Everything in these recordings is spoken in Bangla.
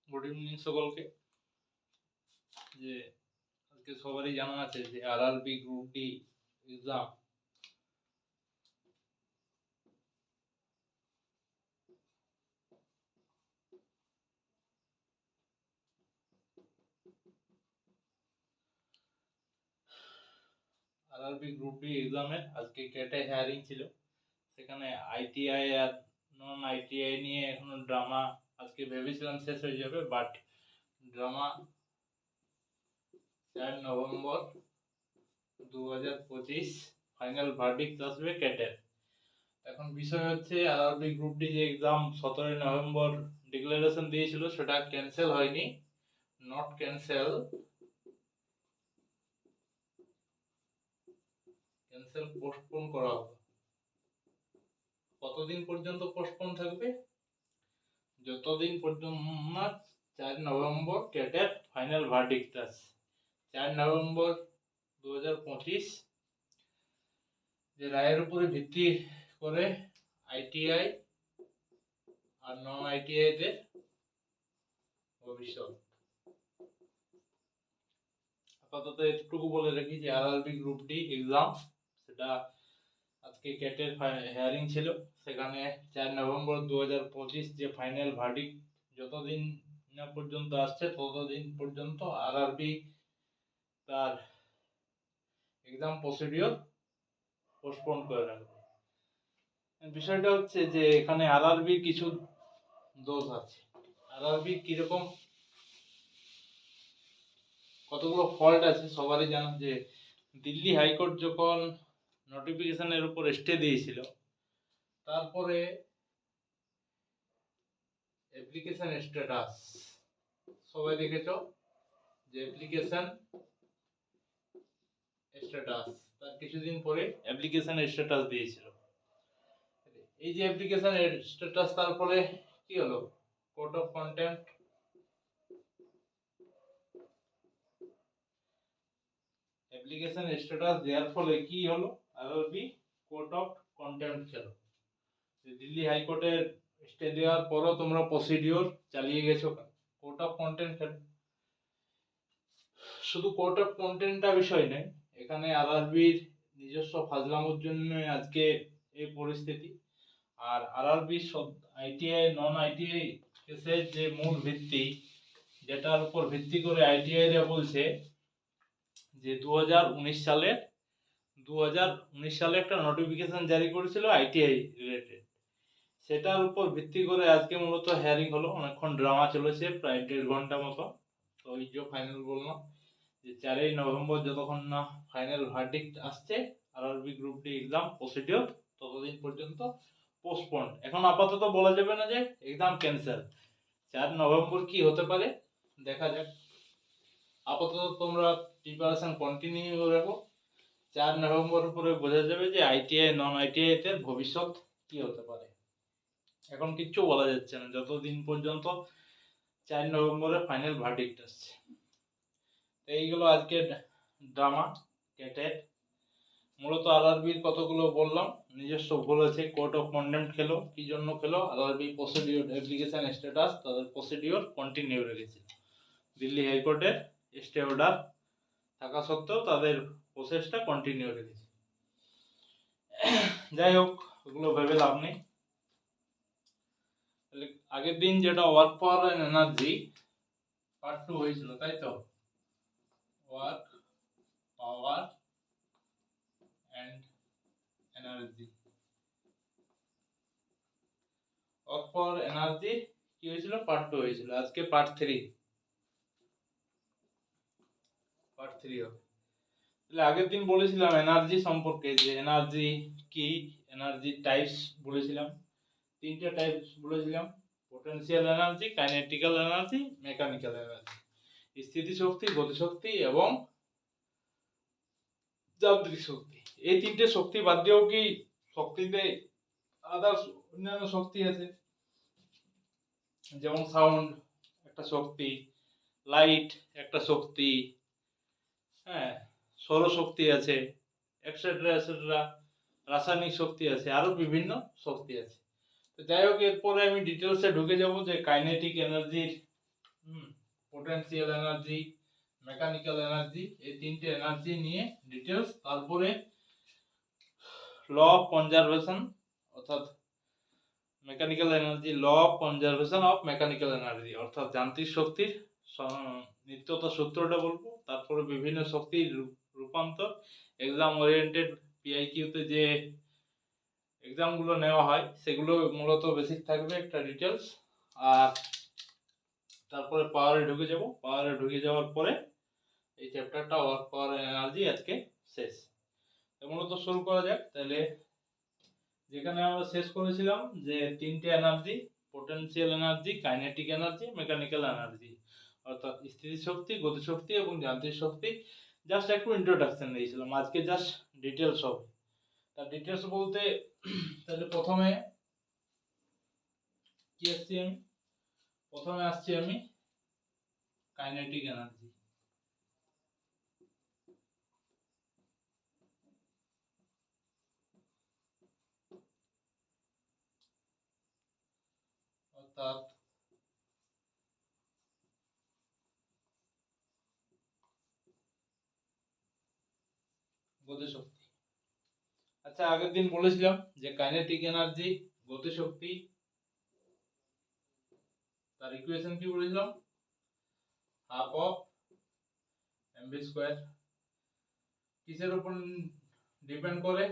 গুড ইভিনিং সকলকে। যে আজকে সবারই জানা আছে যে RRB group D exam RRB group D এক্সামের আজকে কেটে হিয়ারিং ছিল। সেখানে আইটিআই আর নন আইটিআই নিয়ে এখনো ড্রামা আজকে ভেবেছিলাম শেষ হয়ে যাবে, but drama 4 November 2025 final verdict আসবে কেটের। এখন বিষয় হচ্ছে আরআরবি গ্রুপ ডি যে এক্সাম 17 নভেম্বর ডিক্লারেশন দিয়েছিল সেটা ক্যান্সেল হয়নি, নট ক্যান্সেল, পোস্টপোন করা হবে। কতদিন পর্যন্ত পোস্টপোন থাকবে? যতদিন পর্যন্ত না 4 নভেম্বর কেটের ফাইনাল ভার্ডিক্ট আছে। 4 নভেম্বর 2025 যে রায়ের উপরে ভিত্তি করে আইটিআই আর নন আইটিআই দের ভবিষ্যৎ। আপাতত এটুকু বলে রাখি যে আরআরবি গ্রুপ ডি এক্সাম সেটা আজকে কেটের হিয়ারিং ছিল। সেখানে 4 নভেম্বর 2025 যে ফাইনাল ভার্ডিক্ট যতদিন না পর্যন্ত আসছে ততদিন পর্যন্ত আরআরবি তার এক্সাম প্রসিডিওর পোস্টপোন করে রাখবে। বিষয়টা হচ্ছে যে এখানে আরআরবি কিছু দোষ আছে। আরআরবি কিরকম কতগুলো ফল্ট আছে সবারই জানা, যে দিল্লি হাইকোর্ট যখন নোটিফিকেশনের উপর স্টে দিয়েছিল, তারপরে অ্যাপ্লিকেশন স্ট্যাটাস সবাই দেখেছো যে অ্যাপ্লিকেশন স্ট্যাটাস তার কিছুদিন পরে অ্যাপ্লিকেশন স্ট্যাটাস দিয়েছিল। এই যে অ্যাপ্লিকেশন স্ট্যাটাস তারপরে কি হলো? Court of contempt application status দেওয়ার ফলে কি হলো? আরআরবি কোর্ট অফ কন্টেম্পট খেলো। দিল্লি হাইকোর্টের স্টে দেওয়ার পরও তোমরা প্রসিডিওর চালিয়ে গেছো, কোর্ট অফ কন্টেম্পট খেলো। শুধু কোর্ট অফ কন্টেম্পটটা বিষয় নেই, এখানে আরআরবির নিজস্ব ফাজলামোর জন্য আজকে এই পরিস্থিতি। আর আরআরবি সব আইটিআই নন আইটিআই কেসের যে মূল ভিত্তি, যেটার উপর ভিত্তি করে আইটিআই রা বলছে যে 2019 সালে একটা নোটিফিকেশন জারি করেছিল আইটিআই রিলেটেড, সেটার উপর ভিত্তি করে আজকে মূলত হিয়ারিং হলো। অনেকক্ষণ ড্রামা চলেছে, প্রায় 1.5 ঘন্টা মতো। তো এই যে ফাইনাল বললাম যে 4 নভেম্বর যতক্ষণ না ফাইনাল ভার্ডিক্ট আসছে RRB group D exam procedure ততদিন পর্যন্ত পোস্টপন্ড। এখন আপাতত বলা যাবে না যে এক্সাম ক্যান্সেল। 4 নভেম্বর কি হতে পারে দেখা যাক। আপাতত তোমরা প্রিপারেশন কন্টিনিউ রাখো। 4 নভেম্বর পরে বোঝা যাবে যে আইটিআই নন আইটিআই এর ভবিষ্যৎ কি হতে পারে। এখন কিচ্ছু বলা যাচ্ছে না যতদিন পর্যন্ত 4 নভেম্বরে ফাইনাল ভার্ডিক্ট আসছে। এইগুলো আজকে ড্রামা কেটের। মূলত আরআরবির কতগুলো বললাম নিজস্ব ভুল আছে। কোর্ট অফ কন্টেম্পট খেলো, কি জন্য খেলো? আরআরবি প্রসিডিওর অ্যাপ্লিকেশন স্ট্যাটাস তাদের প্রসিডিওর কন্টিনিউ রেখেছিল। দিল্লি হাইকোর্টের স্টে অর্ডার থাকা সত্ত্বেও তাদের প্রসেসটা কন্টিনিউ রেখেছে। যাই হোক, ওগুলো ভেবে লাভ নেই। আগের দিন যেটা work power and energy part 2 হয়েছিল, তাই তো? Work power and energy, work power energy কি হয়েছিল? পার্ট 2 হয়েছিল। আজকে পার্ট 3 হবে। তাহলে আগের দিন বলেছিলাম এনার্জি সম্পর্কে, যে এনার্জি কি, এনার্জি টাইপস বলেছিলাম। 3টে টাইপস বলেছিলাম: potential energy, kinetical energy, mechanical energy. স্থিতিশক্তি, গতিশক্তি এবং যান্ত্রিক শক্তি। এই 3টে শক্তি বাদ দিয়েও কি শক্তিতে আদার্স অন্যান্য শক্তি আছে? যেমন সাউন্ড একটা শক্তি, লাইট একটা শক্তি, হ্যাঁ, সৌরশক্তি আছে, এক্সেট্রা এক্সেট্রা, রাসায়নিক শক্তি আছে, আরো বিভিন্ন শক্তি আছে। তো যাই হোক, এরপরে আমি ডিটেলসে ঢুকে যাব যে কাইনেটিক এনার্জির পোটেনশিয়াল এনার্জি, মেকানিক্যাল এনার্জি, এই তিনটে এনার্জি নিয়ে ডিটেলস। তারপরে ল অফ কনজারভেশন, অর্থাৎ mechanical energy, law of conservation of mechanical energy, অর্থাৎ যান্ত্রিক শক্তির নিত্যতা সূত্রটা বলবো। তারপরে বিভিন্ন শক্তির রূপান্তর, এক্সাম ওরিয়েন্টেড পিআইকিউতে যে এক্সামগুলো নেওয়া হয় সেগুলো মূলত বেসিক থাকবে, একটা ডিটেলস। আর তারপরে পাওয়ারে ঢুকে যাব। পাওয়ারে ঢুকে যাওয়ার পরে এই চ্যাপ্টারটা ওয়ার্ক পাওয়ার এনার্জি আজকে শেষ। মূলত শুরু করা যাক তাহলে। যেখানে আমরা শেষ করেছিলাম যে তিনটে energy, potential energy, kinetic energy, mechanical energy, অর্থাৎ স্থিতিশক্তি, গতিশক্তি এবং যান্ত্রিক শক্তি। জাস্ট একটু ইন্ট্রোডাকশন দিয়েছিলাম, আজকে জাস্ট ডিটেলস হবে। তার ডিটেলস বলতে তাহলে প্রথমে কি আসছি আমি, প্রথমে আসছি আমি কাইনেটিক এনার্জি। অর্থাৎ গতিশক্তি। আচ্ছা, আগের দিন বলেছিলাম যে কাইনেটিক এনার্জি, গতিশক্তি, তার ইকুয়েশন কি বলেছিলাম, হাফ অফ এমভি স্কয়ার। কিসের উপর ডিপেন্ড করে,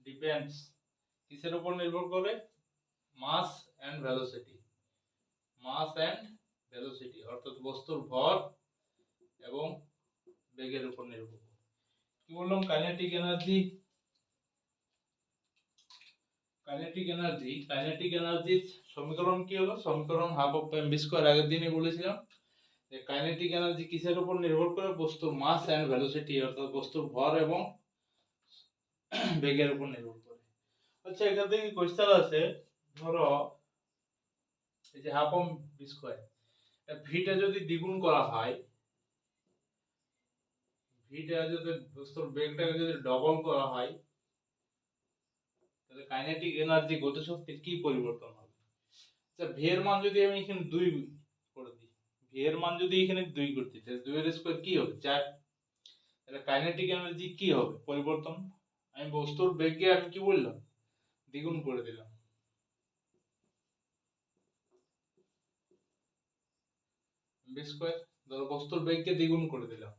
ডিপেন্ডস, কিসের উপর নির্ভর করে, mass and velocity. Mass and velocity অর্থাৎ বস্তুর ভর এবং বেগের উপর নির্ভর করে। কি বললাম, কাইনেটিক এনার্জি, কাইনেটিক এনার্জির সমীকরণ কি হলো, সমীকরণ হাফ অফ এমভি স্কয়ার। আগের দিনই বলেছিলাম যে কাইনেটিক এনার্জি কিসের উপর নির্ভর করে, বস্তুর মাস এন্ড ভেলোসিটি অর্থাৎ বস্তুর ভর এবং বেগের উপর নির্ভর করে। আচ্ছা, এখান থেকে কোশ্চেন আছে, ধরো এই যে হাফ অফ ভি স্কয়ার, ভিটা যদি দ্বিগুণ করা হয়, ভিটা যদি বস্তুর বেগটাকে যদি ডবল করা হয়, তাহলে কাইনেটিক এনার্জি, গতিশক্তির কি পরিবর্তন হবে? আচ্ছা, ভি এর মান যদি আমি এখানে 2 করে দিই, ভি এর মান যদি এখানে 2 করতে, তাহলে 2 এর স্কয়ার কি হবে, 4। তাহলে কাইনেটিক এনার্জি কি হবে, পরিবর্তন। আমি বস্তুর বেগকে আমি কি বললাম, দ্বিগুণ করে দিলাম, ভি স্কয়ার। ধরো বস্তুর বেগকে দ্বিগুণ করে দিলাম,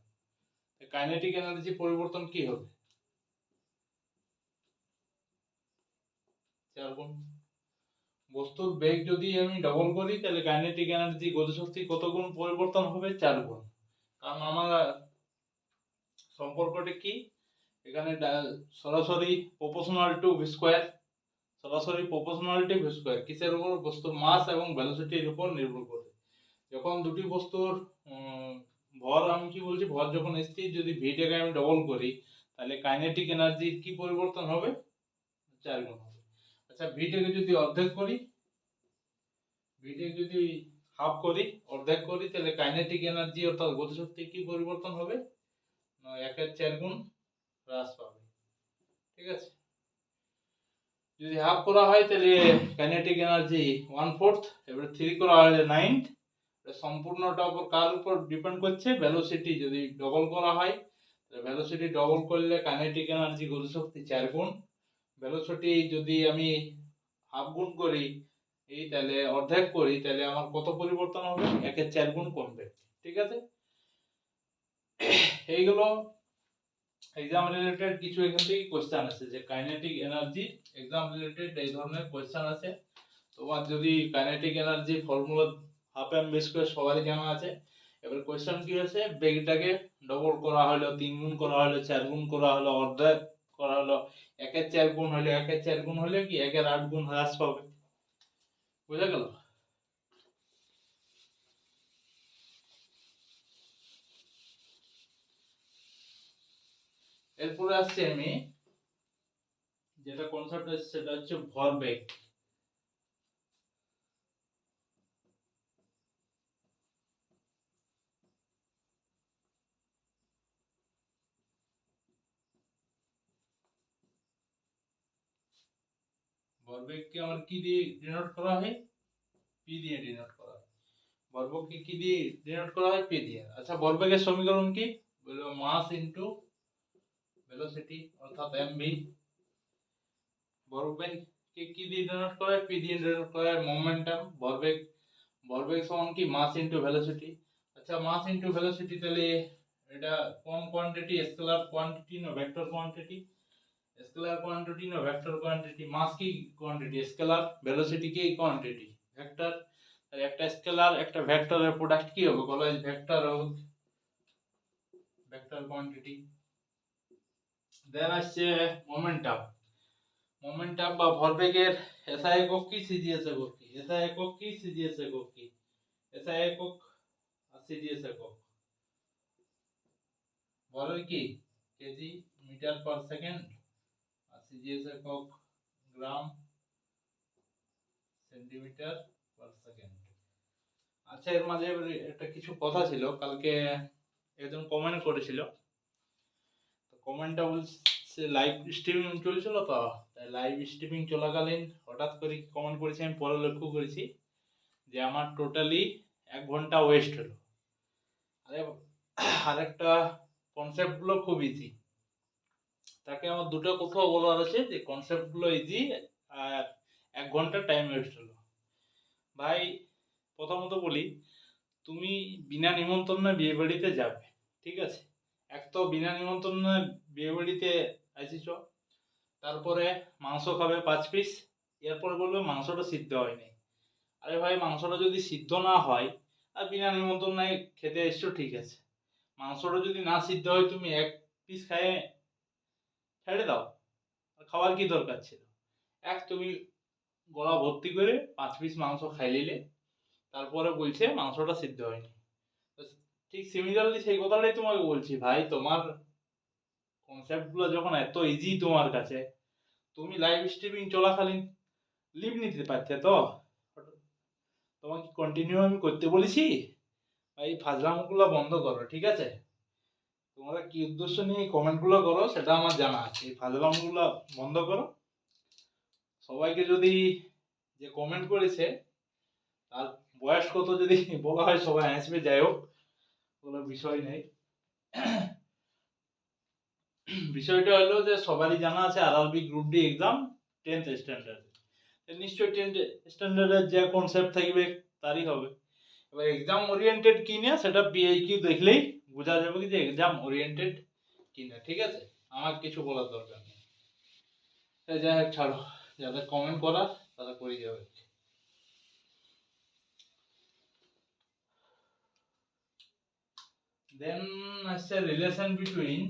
কাইনেটিক এনার্জি পরিবর্তন কি হবে, 4 গুণ। বস্তুর বেগ যদি আমি ডবল করি, তাহলে কাইনেটিক এনার্জি, গতিশক্তি কত গুণ পরিবর্তন হবে, 4 গুণ। কারণ আমার সম্পর্কটা কি, এখানে সরাসরি প্রপোর্শনাল টু ভি স্কয়ার, সরাসরি প্রপোর্শনালিটি ভি স্কয়ার কিসের উপর, বস্তুর মাস এবং ভেলোসিটির উপর নির্ভর করে। যখন দুটি বস্তুর ভর, আমি কি বলছি, ভর যখন স্থির, যদি ভিটাকে আমি ডবল করি, তাহলে কাইনেটিক এনার্জির কি পরিবর্তন হবে, 4 গুণ হবে। আচ্ছা, ভিটাকে যদি অর্ধেক করি, ভিটাকে যদি হাফ করি, অর্ধেক করি, তাহলে কাইনেটিক এনার্জি অর্থাৎ গতিশক্তি কি পরিবর্তন হবে, 1/4 গুণ হ্রাস পাবে। ঠিক আছে, যদি হাফ করা হয় তাহলে কাইনেটিক এনার্জি 1/4, এবারে 3 করা হয় 9। সম্পূর্ণটা উপর কার উপর ডিপেন্ড করছে, ভেলোসিটি। যদি ডবল করা হয়, তাহলে ভেলোসিটি ডবল করলে কাইনেটিক এনার্জি, গতিশক্তি 4 গুণ। ভেলোসিটি যদি আমি হাফ গুণ করি, এই তাহলে অর্ধেক করি, তাহলে আমার কত পরিবর্তন হবে, 1/4 গুণ কমবে। ঠিক আছে, এইগুলো এক্সাম রিলেটেড কিছু এখান থেকে কোশ্চেন আছে, যে কাইনেটিক এনার্জি এক্সাম রিলেটেড এই ধরনের কোশ্চেন আছে। তোমার যদি kinetic energy formula half M V square সবারই জানা আছে। এবার কোশ্চেন কি আছে, বেগটাকে ডবল করা হলো, 3 গুণ করা হলো, 4 গুণ করা হলো, অর্ধেক করা হলো, 1/4 গুণ হলো, 1/4 গুণ হলে কি 1/8 গুণ হ্রাস পাবে। বুঝা গেল? এরপরে আসছে আমি যেটা কনসেপ্ট আছে, সেটা হচ্ছে ভরবেগ। ভরবেগকে আমার কি দিয়ে ডিনোট করা হয়? পি দিয়ে ডিনোট করা হয়। ভরবেগকে কি দিয়ে ডিনোট করা হয়? পি দিয়ে। আচ্ছা, ভরবেগের সমীকরণ কি? বলবো মাস ইনটু ভেলোসিটি অর্থাৎ এমভি। ভরবেগকে কি দিয়ে ডিনোট করা হয়? পি দিয়ে ডিনোট করা হয়। মোমেন্টাম, ভরবেগ সমান কি? Mass into velocity. আচ্ছা, মাস ইনটু ভেলোসিটি, তাহলে এটা কোন কোয়ান্টিটি? স্কেলার কোয়ান্টিটি না ভেক্টর কোয়ান্টিটি? স্কেলার কোয়ান্টিটি না ভেক্টর কোয়ান্টিটি? মাস কি কোয়ান্টিটি? স্কেলার। ভেলোসিটি কি কোয়ান্টিটি? ভেক্টর। তাহলে একটা স্কেলার একটা ভেক্টরের প্রোডাক্ট কি হবে? বলা হয় ভেক্টর হবে, ভেক্টর কোয়ান্টিটি। দেন আসছে মোমেন্টাম। মোমেন্টাম বা ভরবেগের এসআই একক কি? সিজিএস একক কি? এসআই একক কি? সিজিএস একক কি? এসআই একক আর সিজিএস একক। বলের কি? কেজি মিটার পার সেকেন্ড, আর সিজিএস একক গ্রাম সেন্টিমিটার পার সেকেন্ড। আচ্ছা, এর মাঝে একটা কিছু কথা ছিল, কালকে একজন কমেন্ট করেছিল। তো কমেন্টটা বলছে লাইভ স্ট্রিমিং চলছিল, তো তাই লাইভ স্ট্রিমিং চলাকালীন হঠাৎ করে কমেন্ট করেছি, আমি পরে লক্ষ্য করেছি যে আমার টোটালি 1 ঘন্টা ওয়েস্ট হলো। আরে, আরেকটা কনসেপ্টগুলো খুব ইজি। তাকে আমার দুটো কোথাও বলার আছে যে কনসেপ্টগুলো ইজি আর 1 ঘন্টা টাইম ওয়েস্ট হলো। ভাই, প্রথমত বলি, তুমি বিনা নিমন্ত্রণে বিয়ে বাড়িতে যাবে, ঠিক আছে? এক তো বিনা নিমন্ত্রণে বিয়ে বাড়িতে আসিছ, তারপরে মাংস খাবে 5 পিস, এরপর বলবে মাংসটা সিদ্ধ হয়নি। আরে ভাই, মাংসটা যদি সিদ্ধ না হয় আর বিনা নিমন্ত্রণে খেতে এসছো, ঠিক আছে, মাংসটা যদি না সিদ্ধ হয় তুমি 1 পিস খাইয়ে ছেড়ে দাও, আর খাওয়ার কি দরকার ছিল? তুমি গলা ভর্তি করে 5 পিস মাংস খাই নিলে, তারপরে বলছে মাংসটা সিদ্ধ হয়নি। ঠিক সিমিলারলি সেই কথাটাই তোমাকে বলছি ভাই, তোমার কনসেপ্টগুলো যখন এত ইজি তোমার কাছে, তুমি লাইভ স্ট্রিমিং চলাকালীন লিভ নিতে পারতে তো? তোমাকে কন্টিনিউ আমি করতে বলেছি? এই ফাজলামগুলো বন্ধ করো, ঠিক আছে? তোমরা কি উদ্দেশ্য নিয়ে কমেন্টগুলো করো সেটা আমার জানা আছে, এই ফাজলামগুলো বন্ধ করো। সবাইকে যদি যে কমেন্ট করেছে তার বয়স কত যদি বলা হয়, সবাই আসবে, যাই হোক, কোনো বিষয় নেই। বিষয়টা হলো যে সবারই জানা আছে RRB group D exam 10th standard, নিশ্চয়ই 10th স্ট্যান্ডার্ডের যে কনসেপ্ট থাকবে তারই হবে। এবার এক্সাম ওরিয়েন্টেড কি না সেটা পিআইকিউ দেখলেই বোঝা যাবে যে এক্সাম ওরিয়েন্টেড কিনা, ঠিক আছে? আমার কিছু বলার দরকার নেই। যাই হোক, ছাড়ো, যাদের কমেন্ট করার তারা করে যাবে। দেন আসছে relation between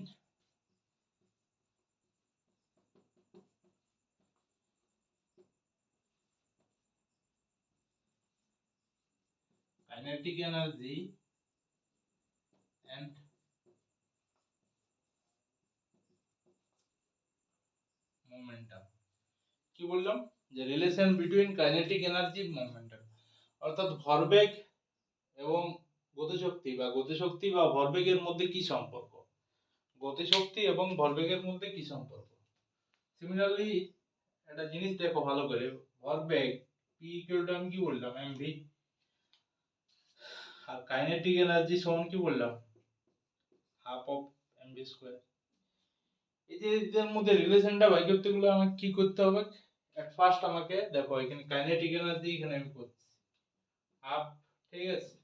kinetic energy and momentum. কি বললাম? যে relation between kinetic energy momentum, অর্থাৎ ভরবেগ এবং গতিশক্তি বা ভরবেগের মধ্যে কি সম্পর্ক? গতিশক্তি এবং ভরবেগের মধ্যে কি সম্পর্ক? সিমিলারলি একটা জিনিস দেখো ভালো করে, ভরবেগ P ইকুয়াল টু আমি কি বললাম? mv। আর কাইনেটিক এনার্জি সমান কি বললাম? Half of mv square. এই যে এদের মধ্যে রিলেশনটা বাই করতে গেলে আমাকে কি করতে হবে? এট ফার্স্ট আমাকে দেখো, এখানে কাইনেটিক এনার্জি এখানে আমি করছি হাফ, ঠিক আছে?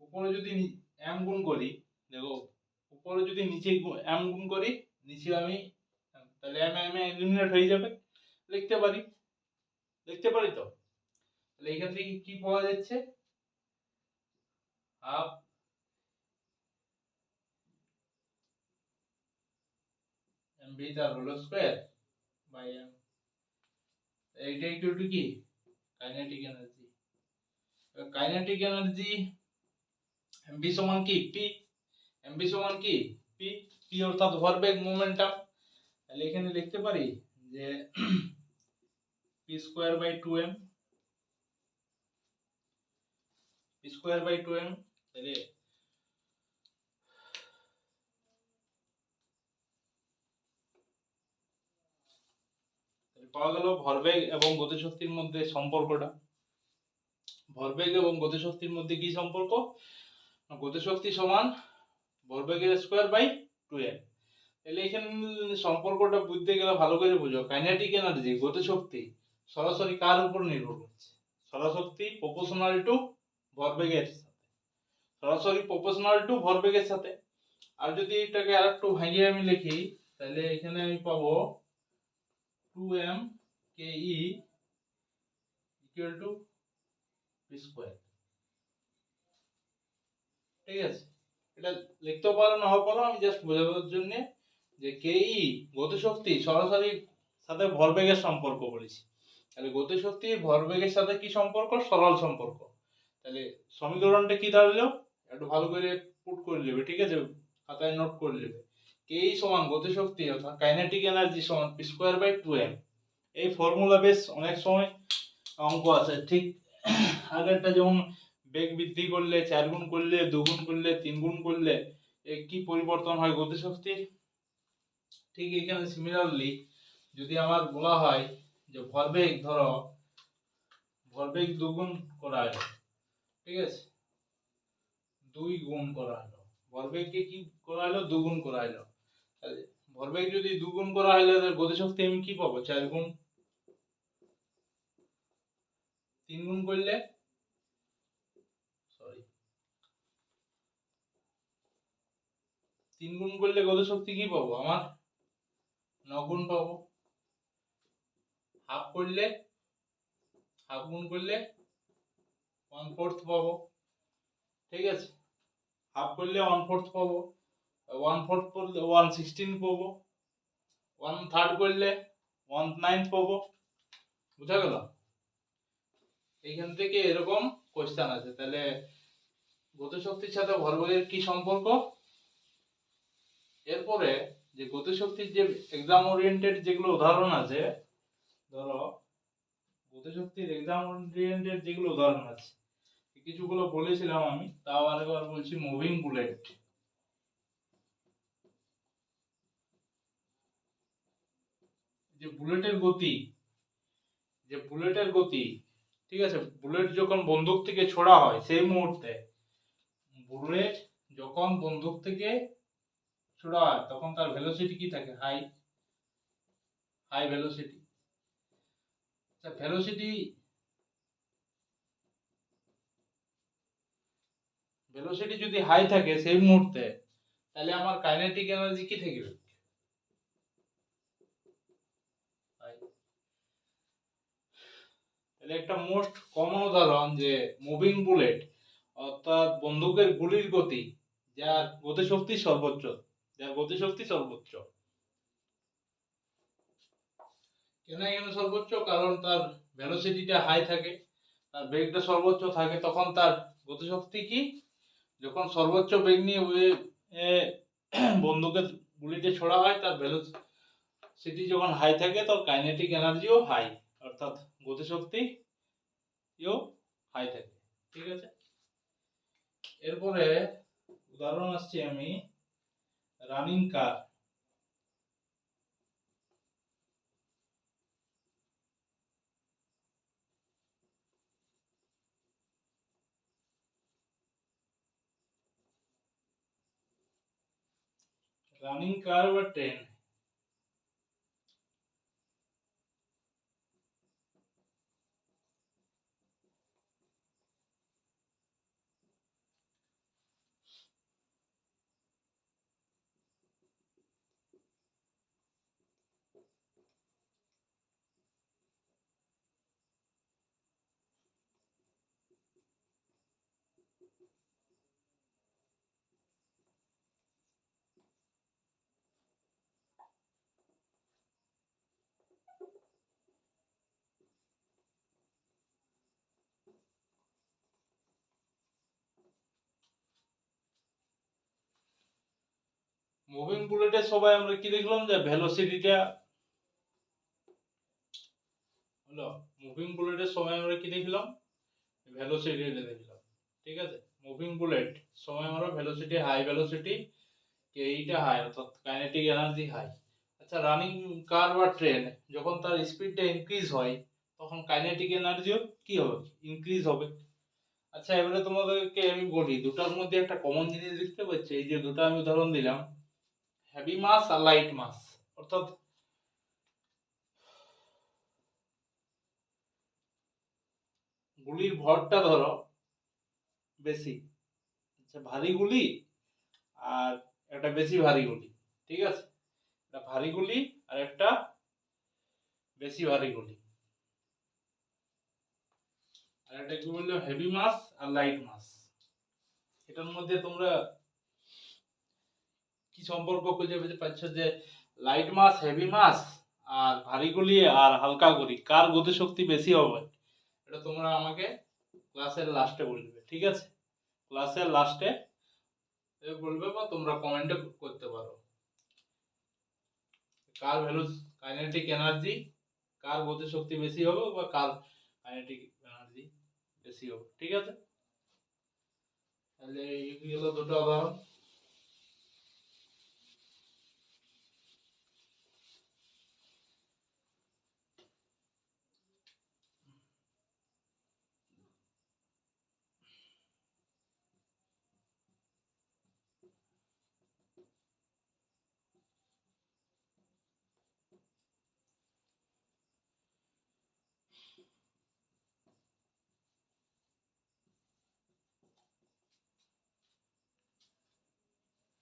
উপরে যদি m গুণ করি, দেখো উপরে যদি নিচে m গুণ করি, নিচে আমি, তাহলে m m এলিমিনেট হয়ে যাবে, লিখতে পারি, লিখতে পারি তো? তাহলে এখান থেকে কি পাওয়া যাচ্ছে? হাফ mv তার হোল স্কয়ার বাই m। এইটা ইকুয়াল টু কি? Kinetic energy. Kinetic energy mv সমান কি? p। mv সমান কি? p। p অর্থাৎ ভরবেগ, মোমেন্টাম। তাহলে এখানে লিখতে পারি যে p square by 2m, p square by 2m। তাহলে পাওয়া গেল ভরবেগ এবং গতিশক্তির মধ্যে সম্পর্কটা। ভরবেগ এবং গতিশক্তির মধ্যে কি সম্পর্ক? গতিশক্তি সমান ভরবেগের স্কয়ার বাই 2m। তাহলে এখানে সম্পর্কটা বুঝতে গেলে ভালো করে বুঝো, কাইনেটিক এনার্জি গতিশক্তি সরাসরি কার উপর নির্ভর করছে? সরাসরি প্রপোর্শনাল টু ভরবেগের সাথে, সরাসরি প্রপোর্শনাল টু ভরবেগের সাথে। আর যদি এটাকে আরেকটু ভাঙিয়ে আমি লিখি, তাহলে এখানে আমি পাবো 2m ke equal to p square. ঠিক আছে, এটা লিখতে পারো না পারো, আমি জাস্ট বোঝানোর জন্য যে কে গতিশক্তি সরাসরি সাথে ভরবেগের সম্পর্ক বলেছি। তাহলে গতিশক্তি ভরবেগের সাথে কি সম্পর্ক? সরল সম্পর্ক। তাহলে সমীকরণটা কি দাঁড়ালো? একটু ভালো করে পুট করে নেবে, ঠিক আছে, খাতায় নোট করে নেবে। কে সমান গতিশক্তি অর্থাৎ কাইনেটিক এনার্জি সমান p স্কয়ার বাই 2m। এই ফর্মুলা বেস অনেক সময় অঙ্ক আছে, ঠিক আগেরটা যেমন বেগ বৃদ্ধি করলে 4 গুণ করলে 2 গুণ করলে 3 গুণ করলে কি পরিবর্তন হয় গতিশক্তির, ঠিক এখানে সিমিলারলি যদি আমার বলা হয় যে ভরবেগ, ধরো ভরবেগ 2 গুণ করা হলো, ঠিক আছে, 2 গুণ করা হলো, ভরবেগকে কি করা হলো? 2 গুণ করা হলো। তাহলে ভরবেগ যদি 2 গুণ করা হলো, তাহলে গতিশক্তি আমি কি পাবো? 4 গুণ। 3 গুণ করলে সরি 3 গুণ করলে গতিশক্তি কি পাবো? আমার 9 গুণ পাবো। হাফ করলে, হাফ গুণ করলে 1/4 পাবো। ঠিক আছে, হাফ করলে 1/4 পাবো, 1/4 করলে 1/16 পাবো, 1/3 করলে 1/9 পাবো। বুঝা গেল? এইখান থেকে এরকম কোশ্চেন আছে। তাহলে গতিশক্তির সাথে ভরবেগের কি সম্পর্ক? এরপরে যে গতিশক্তির যে এক্সাম ওরিয়েন্টেড যেগুলো উদাহরণ আছে, ধরো গতিশক্তির এক্সাম ওরিয়েন্টেড যেগুলো উদাহরণ আছে কিছুগুলো বলেছিলাম আমি, তাও আরেকবার বলছি। মুভিং বুলেট, যে বুলেটের গতি, যে বুলেটের গতি, ঠিক আছে, বুলেট যখন বন্দুক থেকে ছোড়া হয় সেই মুহূর্তে, বুলেট যখন বন্দুক থেকে ছোড়া হয় তখন তার ভেলোসিটি কি থাকে? High, high velocity. আচ্ছা, ভেলোসিটি, ভেলোসিটি যদি হাই থাকে সেই মুহূর্তে, তাহলে আমার কাইনেটিক এনার্জি কি থাকবে? তাহলে একটা মোস্ট কমন উদাহরণ যে মুভিং বুলেট অর্থাৎ বন্দুকের গুলির গতি, যার গতিশক্তি সর্বোচ্চ, যার গতিশক্তি সর্বোচ্চ। কেন এখানে সর্বোচ্চ? কারণ তার ভেলোসিটিটা হাই থাকে, তার বেগটা সর্বোচ্চ থাকে, তখন তার গতিশক্তি কি? যখন সর্বোচ্চ বেগ নিয়ে বন্দুকের গুলিতে ছোড়া হয়, তার ভেলোসিটি যখন হাই থাকে তার কাইনেটিক এনার্জিও হাই, অর্থাৎ গতিশক্তিও হাই থাকে। ঠিক আছে, এরপরে উদাহরণ আসছে আমি রানিং কার। রানিং কার বা ট্রেন। মুভিং বুলেটের সবাই আমরা কি দেখলাম? যে ভেলোসিটিটা হলো, মুভিং বুলেটের সময় আমরা কি দেখলাম? ভেলোসিটিটা দেখলাম। ঠিক আছে, মুভিং বুলেট সময় আমরা ভেলোসিটি, হাই ভেলোসিটি, এইটা হাই অর্থাৎ কাইনেটিক এনার্জি হাই। আচ্ছা, রানিং কার বা ট্রেন যখন তার স্পিডটা ইনক্রিজ হয় তখন কাইনেটিক এনার্জিও কি হবে, ইনক্রিজ হবে। আচ্ছা, এবারে তোমাদেরকে আমি বলি দুটার মধ্যে একটা কমন জিনিস দেখতে পাচ্ছি। এই যে দুটো আমি উদাহরণ দিলাম, হেভি মাস আর লাইট মাস, অর্থাৎ গুলির ভরটা ধরো বেশি, আচ্ছা ভারী গুলি আর একটা বেশি ভারী গুলি, ঠিক আছে, একটা ভারী গুলি আর একটা বেশি ভারী গুলি, আর একটা কি বললাম হেভি মাস আর লাইট মাস। এটার মধ্যে তোমরা কি সম্পর্ক খুঁজে পেতে পারছো যে লাইট মাস, হেভি মাস আর ভারী গুলি আর হালকা গুলি কার গতিশক্তি বেশি হবে? এটা তোমরা আমাকে ক্লাসের লাস্টে বলবে, ঠিক আছে? ক্লাসের লাস্টে বলবে বা তোমরা কমেন্টে করতে পারো কার ভ্যালু কাইনেটিক এনার্জি, কার গতিশক্তি বেশি হবে বা কার কাইনেটিক এনার্জি বেশি হবে, ঠিক আছে? তাহলে এই হলো দুটো উদাহরণ।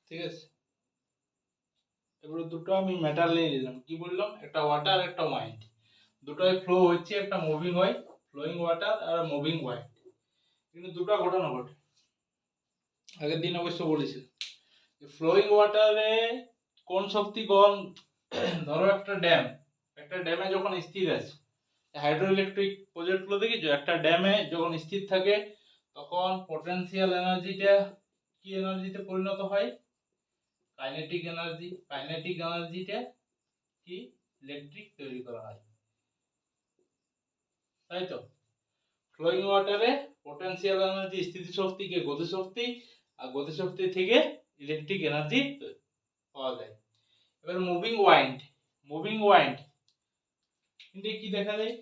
ঠিক আছে, এবারে দুটো আমি মেটাল নিয়ে নিলাম, কি বললাম, একটা ওয়াটার একটা ওয়াইন, দুটোই ফ্লো হচ্ছে, একটা মুভিং হয় ফ্লোয়িং ওয়াটার আর মুভিং ওয়াইন, কিন্তু দুটো ঘটনা ঘটে। আগের দিন অবশ্য বলেছি ফ্লোয়িং ওয়াটারে কোন শক্তি কম, ধরো একটা ড্যাম, একটা ড্যামে যখন স্থির আছে, হাইড্রো ইলেকট্রিক প্রজেক্ট গুলো দেখেছো, একটা ড্যামে যখন স্থির থাকে তখন পটেনশিয়াল এনার্জিটা কি এনার্জিতে পরিণত হয়, কাইনেটিক এনার্জি, কাইনেটিক এনার্জিটা কি ইলেকট্রিক তৈরি করা হয়, তাই তো? ফ্লোয়িং ওয়াটারে পটেনশিয়াল এনার্জি স্থিতি শক্তিকে গতিশক্তি, আর গতিশক্তি থেকে ইলেকট্রিক এনার্জি পাওয়া যায়। এবার মুভিং ওয়াইন্ড, মুভিং ওয়াইন্ড কিন্তু কি দেখা যায়,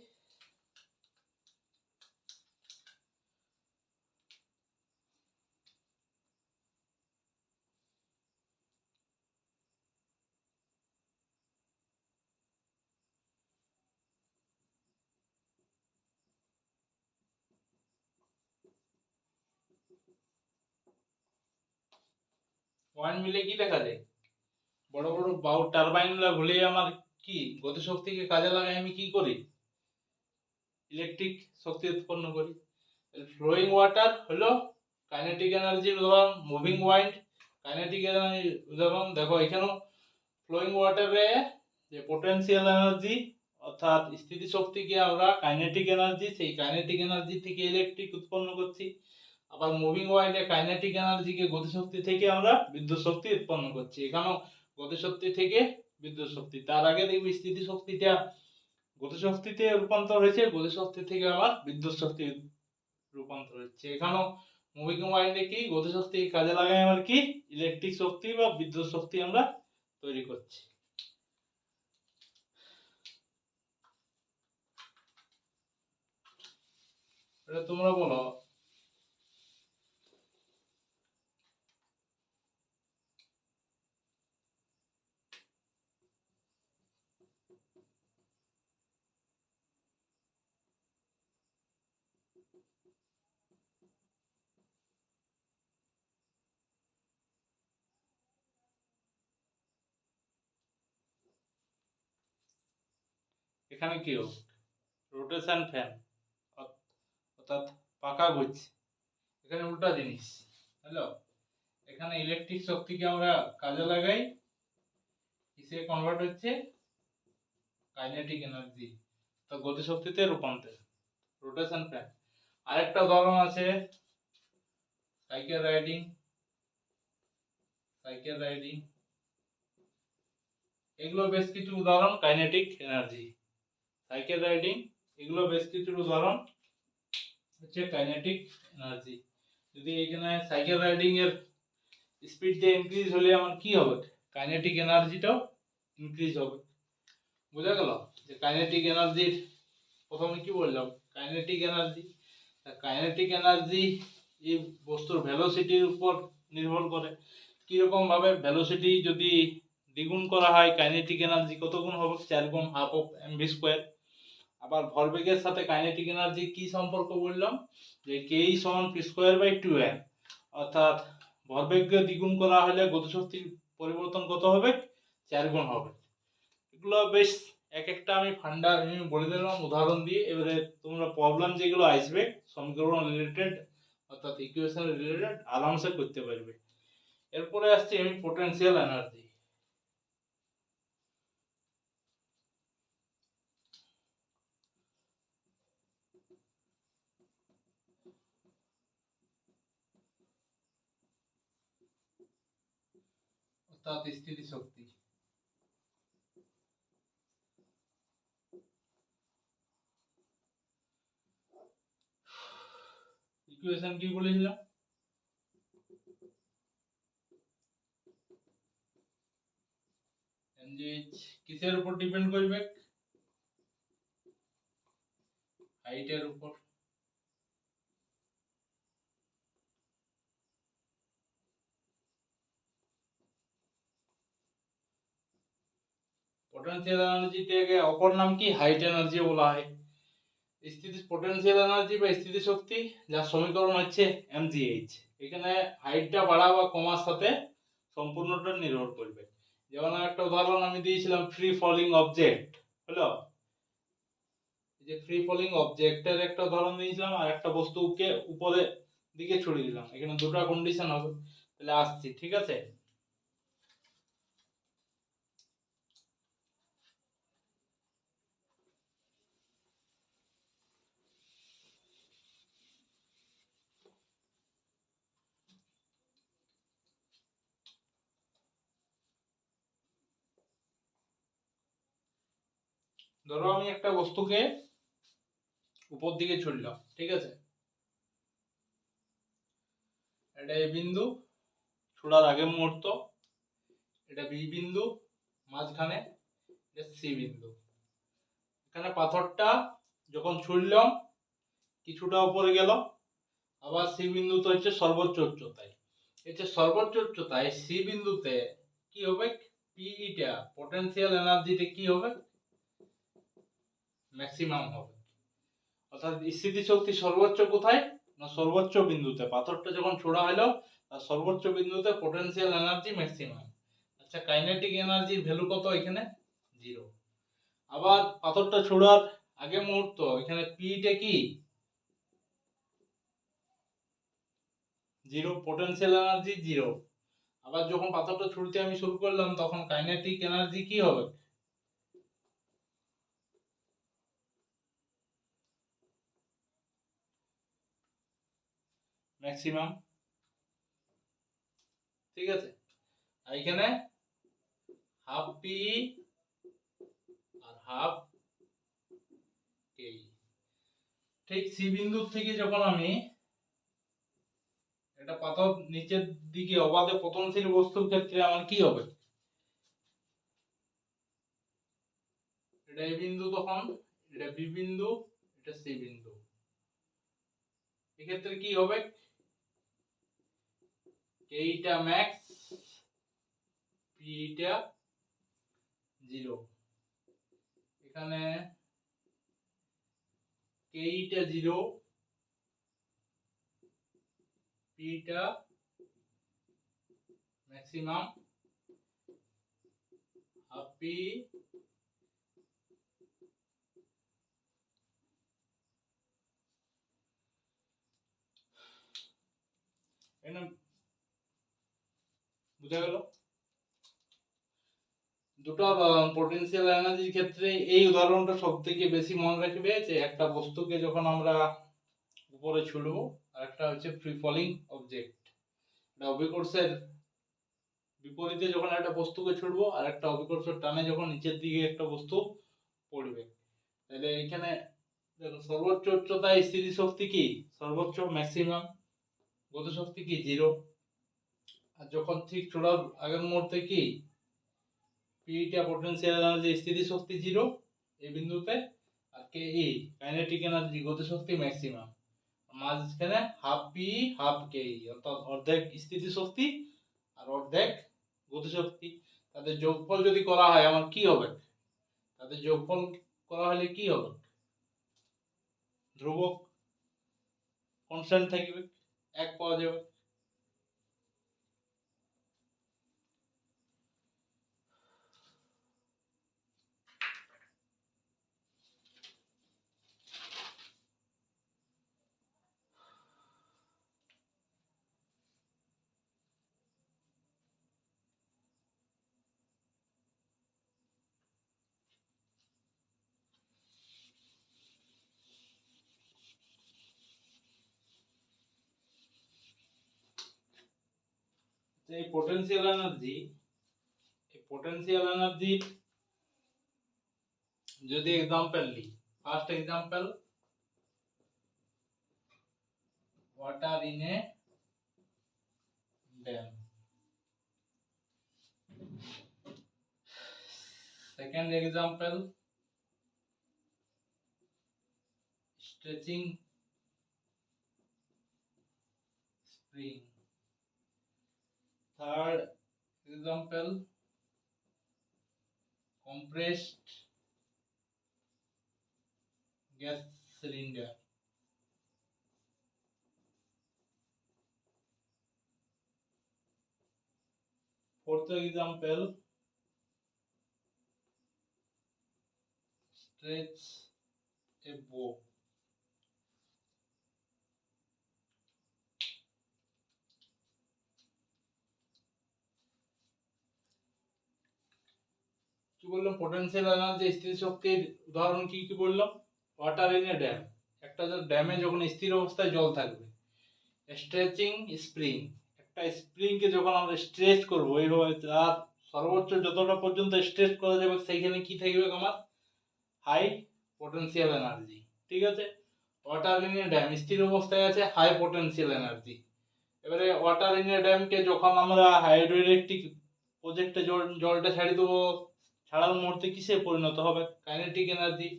ওয়াইন্ড মিলে কি দেখা যায়, বড় বড় বাউ টারবাইন গুলা ঘুরিয়ে আমার কি গতিশক্তিকে কাজে লাগাই আমি কি করি, ইলেকট্রিক শক্তি উৎপন্ন করি। ফ্লোয়িং ওয়াটার হলো কাইনেটিক এনার্জির উদাহরণ, মুভিং ওয়াইন্ড কাইনেটিক এনার্জির উদাহরণ। দেখো এখানেও ফ্লোয়িং ওয়াটারে যে পটেনশিয়াল এনার্জি অর্থাৎ স্থিতি শক্তিকে আমরা কাইনেটিক এনার্জি, সেই কাইনেটিক এনার্জি থেকে ইলেকট্রিক উৎপন্ন করছি। আবার মুভিং ওয়াইন্ডে কাইনেটিক এনার্জিকে গতিশক্তি থেকে আমরা বিদ্যুৎ শক্তি উৎপন্ন করছি। এখানেও গতিশক্তি থেকে বিদ্যুৎ শক্তি, তার আগে দেখবি স্থিতি শক্তিটা গতিশক্তিতে রূপান্তর হয়েছে, গতিশক্তি থেকে আবার বিদ্যুৎ শক্তি রূপান্তর হচ্ছে। এখানেও মুভিং ওয়াইন্ডে কি গতিশক্তি কাজে লাগাই আমার কি ইলেকট্রিক শক্তি বা বিদ্যুৎ শক্তি আমরা তৈরি করছি। এটা তোমরা বলো এখানে কি হবে, রোটেশন ফ্যান অর্থাৎ পাখা ঘুরছে, এখানে উল্টা জিনিস। হ্যালো, এখানে ইলেকট্রিক শক্তিকে আমরা কাজে লাগাই, কিসে কনভার্ট হচ্ছে, কাইনেটিক এনার্জি তো গতি শক্তিতে রূপান্তর, রোটেশন ফ্যান। আরেকটা উদাহরণ আছে সাইকেল রাইডিং, সাইকেল রাইডিং, এগুলো বেশ কিছু উদাহরণ কাইনেটিক এনার্জি। সাইকেল রাইডিং এগুলো বেশ কিছু উদাহরণ হচ্ছে কাইনেটিক এনার্জি। যদি এখানে সাইকেল রাইডিং এর স্পিডটা ইনক্রিজ হলে আমার কি হবে, কাইনেটিক এনার্জিটাও ইনক্রিজ হবে। বুঝা গেল যে কাইনেটিক এনার্জির প্রথমে কি বললাম, কাইনেটিক এনার্জি। কাইনেটিক এনার্জি এই বস্তুর ভেলোসিটির উপর নির্ভর করে। কিরকম ভাবে, ভেলোসিটি যদি দ্বিগুণ করা হয় কাইনেটিক এনার্জি কত গুণ হবে, 4 গুণ, হাফ অফ mv স্কয়ার। আবার ভরবেগের সাথে কাইনেটিক এনার্জি কি সম্পর্ক বললাম, যে k সমান p স্কয়ার বাই 2m, অর্থাৎ ভরবেগকে দ্বিগুণ করা হলে গতিশক্তির পরিবর্তন কত হবে, 4 গুণ হবে। এগুলো বেশ এক একটা আমি ফান্ডা আমি বলে দিলাম উদাহরণ দিয়ে। এবারে তোমরা প্রবলেম যেগুলো আসবে সমীকরণ রিলেটেড অর্থাৎ ইকুয়েশন রিলেটেড আরামসে করতে পারবে। এরপরে আসছে আমি পোটেনশিয়াল এনার্জি। অর্থাৎ স্থিতি শক্তি। ইকুয়েশন কি বলেছিলাম, এমজিএইচ কিসের উপর ডিপেন্ড করবে, হাইটের উপর। পোটেনশিয়াল এনার্জিটাকে অপর নাম কি, হাইট এনার্জি বলা হয়। স্থিতি পোটেনশিয়াল এনার্জি বা স্থিতি শক্তি, যার সমীকরণ হচ্ছে mgh। এখানে হাইটটা বাড়া বা কমার সাথে সম্পূর্ণটা নির্ভর করবে। যেমন একটা উদাহরণ আমি দিয়েছিলাম, ফ্রি ফলিং অবজেক্ট হলো, এই যে ফ্রি ফলিং অবজেক্টের একটা উদাহরণ দিয়েছিলাম, আর একটা বস্তুকে উপরে দিকে ছড়িয়ে দিলাম। এখানে দুটো কন্ডিশন হবে। তাহলে আসছি, ঠিক আছে। ধরো আমি একটা বস্তুকে উপর দিকে ছুড়লাম, ঠিক আছে। এটা এ বিন্দু, ছোড়ার আগে মুহূর্ত, এটা বি বিন্দু, মাঝখানে এটা সি বিন্দু। এখানে পাথরটা যখন ছুড়লাম কিছুটা উপরে গেল, আবার সি বিন্দুতে হচ্ছে সর্বোচ্চ উচ্চতায়। হচ্ছে সর্বোচ্চ উচ্চতায় সি বিন্দুতে কি হবে, পিটা পোটেনশিয়াল এনার্জিটা কি হবে, ম্যাক্সিমাম হবে। অর্থাৎ স্থিতি শক্তি সর্বোচ্চ কোথায়, না সর্বোচ্চ বিন্দুতে। পাথরটা যখন ছোড়া হলো তার সর্বোচ্চ বিন্দুতে পোটেনশিয়াল এনার্জি ম্যাক্সিমাম। আচ্ছা, কাইনেটিক এনার্জির ভ্যালু কত, এখানে 0। আবার পাথরটা ছোড়ার আগে মুহূর্ত, এখানে পিটা কি 0, পোটেনশিয়াল এনার্জি 0। আবার যখন পাথরটা ছুড়তে আমি শুরু করলাম তখন কাইনেটিক এনার্জি কি হবে, ম্যাক্সিমাম। ঠিক আছে, আর এখানে হাফ পি আর হাফ কে। ঠিক সি বিন্দু থেকে যখন আমি এটা পাথর নিচের দিকে অবাধে পতনশীল বস্তুর ক্ষেত্রে আমার কি হবে, এটা এ বিন্দু, তখন এটা বি বিন্দু, এটা সি বিন্দু। এক্ষেত্রে কি হবে, এইটা ম্যাক্স, পিটা 0। এখানে কেইটা 0, পিটা ম্যাক্সিমাম, হাফ পি এখানে বুঝা গেল। দুটো পোটেনশিয়াল এনার্জির ক্ষেত্রে এই উদাহরণটা সবথেকে বেশি মনে রাখবে, যে একটা বস্তুকে যখন আমরা উপরে ছুড়বো, আর একটা হচ্ছে ফ্রি ফলিং অবজেক্ট। এটা অভিকর্ষের বিপরীতে যখন একটা বস্তুকে ছুড়বো, আর একটা অভিকর্ষের টানে যখন নিচের দিকে একটা বস্তু পড়বে। তাহলে এখানে দেখো সর্বোচ্চ উচ্চতায় স্থিতি শক্তি কি, সর্বোচ্চ ম্যাক্সিমাম, গতিশক্তি কি 0। আর যখন ঠিক ছোড়ার আগের মুহূর্তে কি পিটা পোটেনশিয়াল এনার্জি স্থিতি শক্তি 0 এই বিন্দুতে, আর কে ই কাইনেটিক এনার্জি গতি শক্তি ম্যাক্সিমাম, মাঝখানে হাফ পি হাফ কে ই, অর্থাৎ অর্ধেক স্থিতি শক্তি আর অর্ধেক গতি শক্তি। তাদের যোগফল যদি করা হয় আমার কি হবে? তাদের যোগফল করা হলে কি হবে? ধ্রুবক কনস্ট্যান্ট থাকবে, এক পাওয়া যাবে। এই পোটেনশিয়াল এনার্জি যদি এক্সাম্পল লি, first example water in a dam, second example stretching spring, third example compressed gas cylinder, fourth example stretch a bow. কি বললাম? পোটেনশিয়াল এনার্জি স্থির শক্তির উদাহরণ কি কি বললাম? ওয়াটার ইন এ ড্যাম, একটা ড্যামে যখন স্থির অবস্থায় জল থাকবে। স্ট্রেচিং স্প্রিং, একটা স্প্রিং কে যখন আমরা স্ট্রেচ করব এইভাবে তার সর্বোচ্চ যতটা পর্যন্ত স্ট্রেচ করা যাবে সেইখানে কি থাকবে আমার? High potential energy. ঠিক আছে, ওয়াটার ইন এ ড্যাম স্থির অবস্থায় আছে, হাই পোটেনশিয়াল এনার্জি। এবারে ওয়াটার ইন এ ড্যাম কে যখন আমরা হাইড্রোইলেকট্রিক প্রজেক্টে জলটা ছেড়ে দেবো, ছাড়ার মুহূর্তে কিসে পরিণত হবে? Kinetic energy.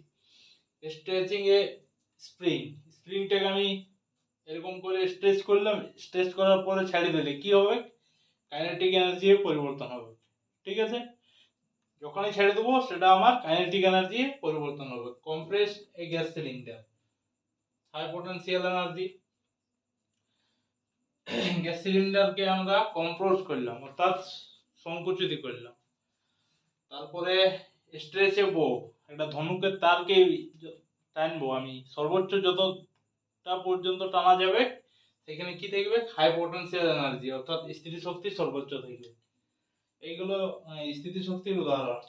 স্ট্রেচিং এ স্প্রিং, স্প্রিংটাকে আমি এরকম করে স্ট্রেচ করলাম, স্ট্রেচ করার পরে ছেড়ে দিলে কি হবে? কাইনেটিক এনার্জি পরিবর্তন হবে। ঠিক আছে, যখনই ছেড়ে দেবো সেটা আমার কাইনেটিক এনার্জি পরিবর্তন হবে। Compressed a gas cylinder, high potential energy. Gas সিলিন্ডারকে আমরা কম্প্রেস করলাম, অর্থাৎ সংকুচিত করলাম। তারপরে স্ট্রেচে বো, একটা ধনুকের তারকে টানবো আমি, সর্বোচ্চ যতটা পর্যন্ত টানা যাবে সেখানে কি থাকবে? হাই পোটেনশিয়াল এনার্জি, অর্থাৎ স্থিতি শক্তি সর্বোচ্চ থাকবে। এইগুলো স্থিতি শক্তির উদাহরণ।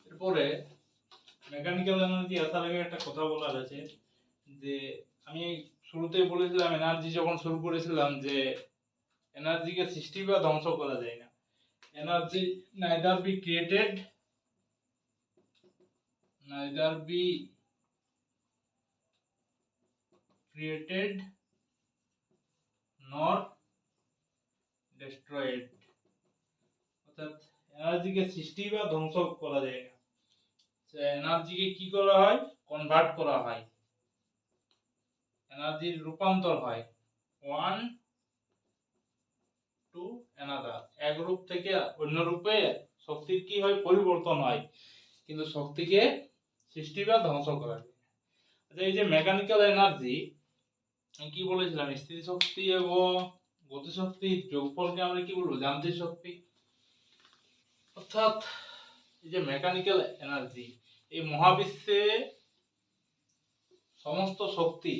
এরপরে মেকানিক্যাল এনার্জি আসার আগে একটা কথা বলার আছে, যে আমি শুরুতেই বলেছিলাম এনার্জি যখন শুরু করেছিলাম যে এনার্জিকে সৃষ্টি বা ধ্বংস করা যায় না। Energy neither be created nor destroyed, অর্থাৎ এনার্জিকে সৃষ্টি বা ধ্বংস করা যায় না, এনার্জিকে কি করা হয়? কনভার্ট করা হয়, এনার্জির রূপান্তর হয় ওয়ান টু অ্যানাদার, এক রূপ থেকে অন্য রূপে শক্তির কি হয়? পরিবর্তন হয়, কিন্তু শক্তিকে সৃষ্টি বা ধ্বংস করা যায়। আচ্ছা, এই যে মেকানিক্যাল এনার্জি কি বলেছিলাম? স্থিতি শক্তি এবং গতি শক্তির যোগফলকে আমরা কি বলবো? যান্ত্রিক শক্তি। অর্থাৎ এই যে মেকানিক্যাল এনার্জি, এই মহাবিশ্বে সমস্ত শক্তি,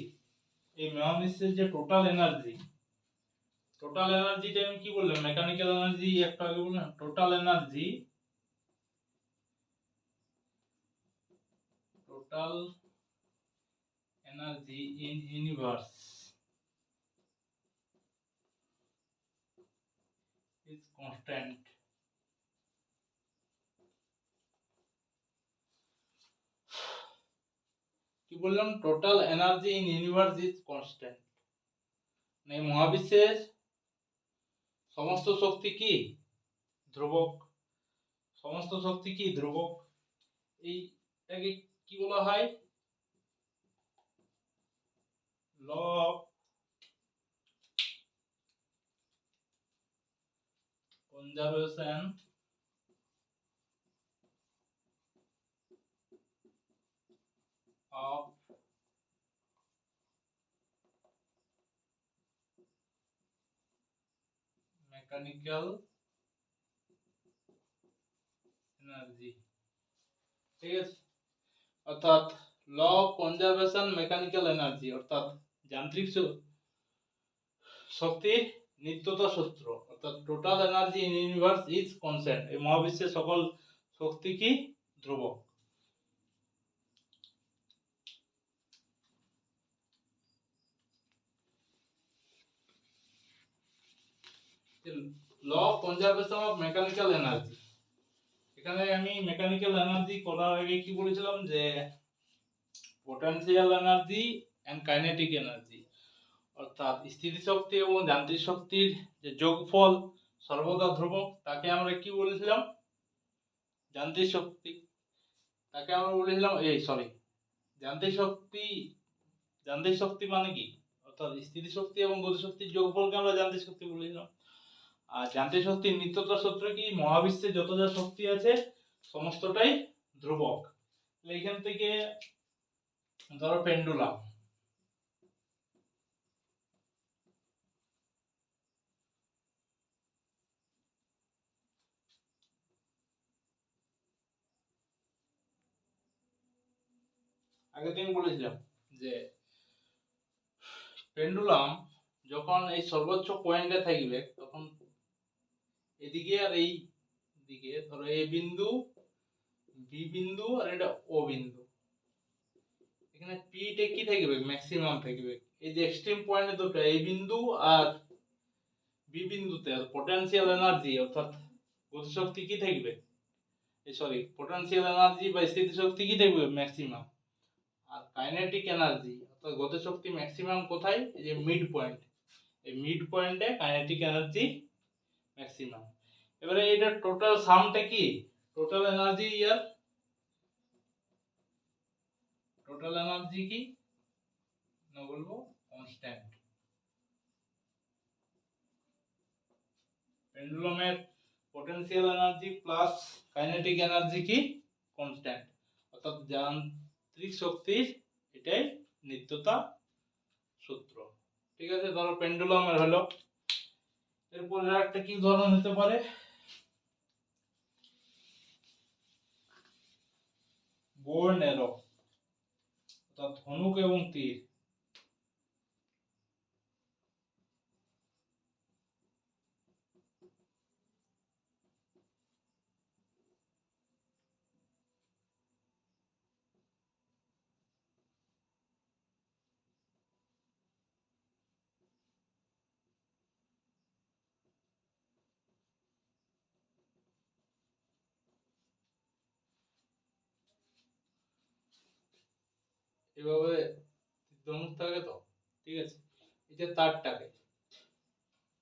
এই মহাবিশ্বের যে টোটাল এনার্জিটা আমি কি বললাম? মেকানিক্যাল এনার্জি একটু আগে বললাম, total energy in universe is constant. বললাম total energy in universe is constant. এই মহাবিশ্বের সমস্ত শক্তি কি ধ্রুবক, সমস্ত শক্তি কি ধ্রুবক। এইটাকে কি বলা হয়? Law of conservation of mechanical energy. ঠিক আছে, অর্থাৎ law of conservation mechanical energy অর্থাৎ যান্ত্রিক শক্তির নিত্যতা সূত্র, অর্থাৎ total energy in universe is constant. এই মহাবিশ্বের সকল শক্তি কি ধ্রুবক। Law of conservation of mechanical energy, এখানে আমি মেকানিক্যাল এনার্জি করার আগে কি বলেছিলাম যে potential energy and kinetic energy, অর্থাৎ স্থিতিশক্তি এবং যান্ত্রিক শক্তির যে যোগফল সর্বদা ধ্রুবক, তাকে আমরা কি বলেছিলাম? যান্ত্রিক শক্তি। তাকে আমরা বলেছিলাম যান্ত্রিক শক্তি। যান্ত্রিক শক্তি মানে কি? অর্থাৎ স্থিতিশক্তি এবং গতিশক্তির যোগফলকে আমরা যান্ত্রিক শক্তি বলেছিলাম। আর যান্ত্রিক শক্তির নিত্যতা সূত্র কি? মহাবিশ্বে যত যা শক্তি আছে সমস্তটাই ধ্রুবক। এইখান থেকে ধরো পেন্ডুলাম, আগের দিন বলেছিলাম যে পেন্ডুলাম যখন এই সর্বোচ্চ পয়েন্টে থাকবে তখন এদিকে আর এই দিকে ধরো এ বিন্দু, বি বিন্দু আর এটা ও বিন্দু, এখানে পি টা কি থাকবে? ম্যাক্সিমাম থাকবে। এই যে এক্সট্রিম পয়েন্টে দুটো এই বিন্দু আর বি বিন্দুতে পটেনশিয়াল এনার্জি অর্থাৎ গতিশক্তি কি থাকবে? পটেনশিয়াল এনার্জি বা স্থিতিশক্তি কি থাকবে? ম্যাক্সিমাম। আর কাইনেটিক এনার্জি অর্থাৎ গতিশক্তি ম্যাক্সিমাম কোথায়? এই যে মিড পয়েন্ট, এই মিড পয়েন্টে কাইনেটিক এনার্জি ম্যাক্সিমাম। এবারে এটা টোটাল সামটা কি? টোটাল এনার্জি ইয়ার টোটাল এনার্জি কি না বলবো? কনস্ট্যান্ট। পেন্ডুলামের potential energy plus kinetic energy কি? কনস্ট্যান্ট, অর্থাৎ যান্ত্রিক শক্তির এটাই নিত্যতা সূত্র। ঠিক আছে, ধরো পেন্ডুলামের হলো। এরপর একটা কি ধরন হতে পারে? বো এন্ড অ্যারো, অর্থাৎ ধনুক এবং তীর। এভাবে ধনুক থাকে তো, ঠিক আছে। এই যে তারটাকে,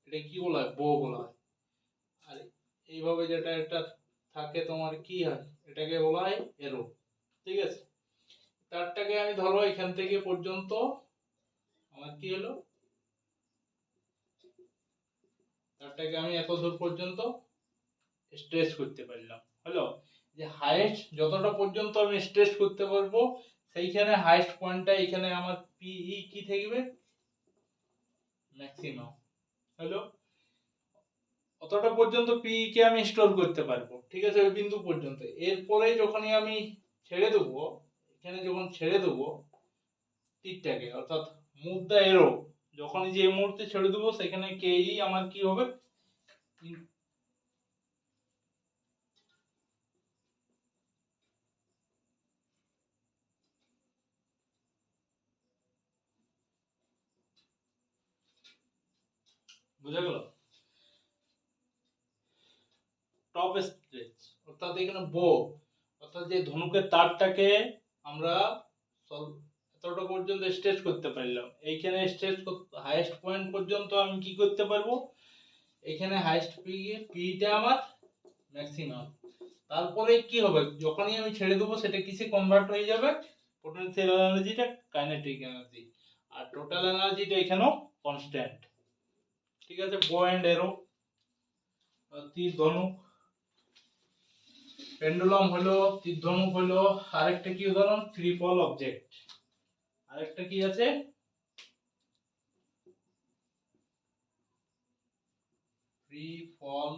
এটা কি বলা হয়? বো বলা হয়। আর এইভাবে যেটা একটা থাকে তোমার কি হয়? এটাকে বলা হয় এরো। ঠিক আছে, তারটাকে আমি ধরো এখান থেকে পর্যন্ত আমার কি হলো, তারটাকে আমি এত দূর পর্যন্ত স্ট্রেচ করতে পারলাম। হলো যে হাইয়েস্ট যতটা পর্যন্ত আমি স্ট্রেচ করতে পারবো সেইখানে হাইয়েস্ট পয়েন্টটা এখানে আমার পিই কি থাকবে? ম্যাক্সিমাম। হলো অতটা পর্যন্ত পি কে আমি স্টোর করতে পারবো। ঠিক আছে, ওই বিন্দু পর্যন্ত। এরপরে যখনই আমি ছেড়ে দেবো, এখানে যখন ছেড়ে দেবো তীরটাকে, অর্থাৎ মুভ দা এরো, যখনই যে মুহূর্তে ছেড়ে দেবো সেখানে কেই আমার কি হবে? বুঝা গেল? টপ স্ট্রেচ অর্থাৎ এখানে বো, অর্থাৎ যে ধনুকের তারটাকে আমরা এতটা পর্যন্ত স্ট্রেচ করতে পারলাম। এইখানে স্ট্রেচ হাইয়েস্ট পয়েন্ট পর্যন্ত আমি কি করতে পারবো, এখানে হাইয়েস্ট পিটা আমার ম্যাক্সিমাম। তারপরে কি হবে, যখনই আমি ছেড়ে দেবো সেটা কিসে কনভার্ট হয়ে যাবে, পোটেনশিয়াল এনার্জিটা কাইনেটিক এনার্জি, আর টোটাল এনার্জিটা এখানেও কনস্ট্যান্ট। ঠিক আছে, বো এন্ড এরো, তীর ধনুক, পেন্ডুলাম হলো, তীর ধনুক হলো, আরেকটা কি উদাহরণ, ফ্রি ফল অবজেক্ট, আরেকটা কি আছে, ফ্রি ফল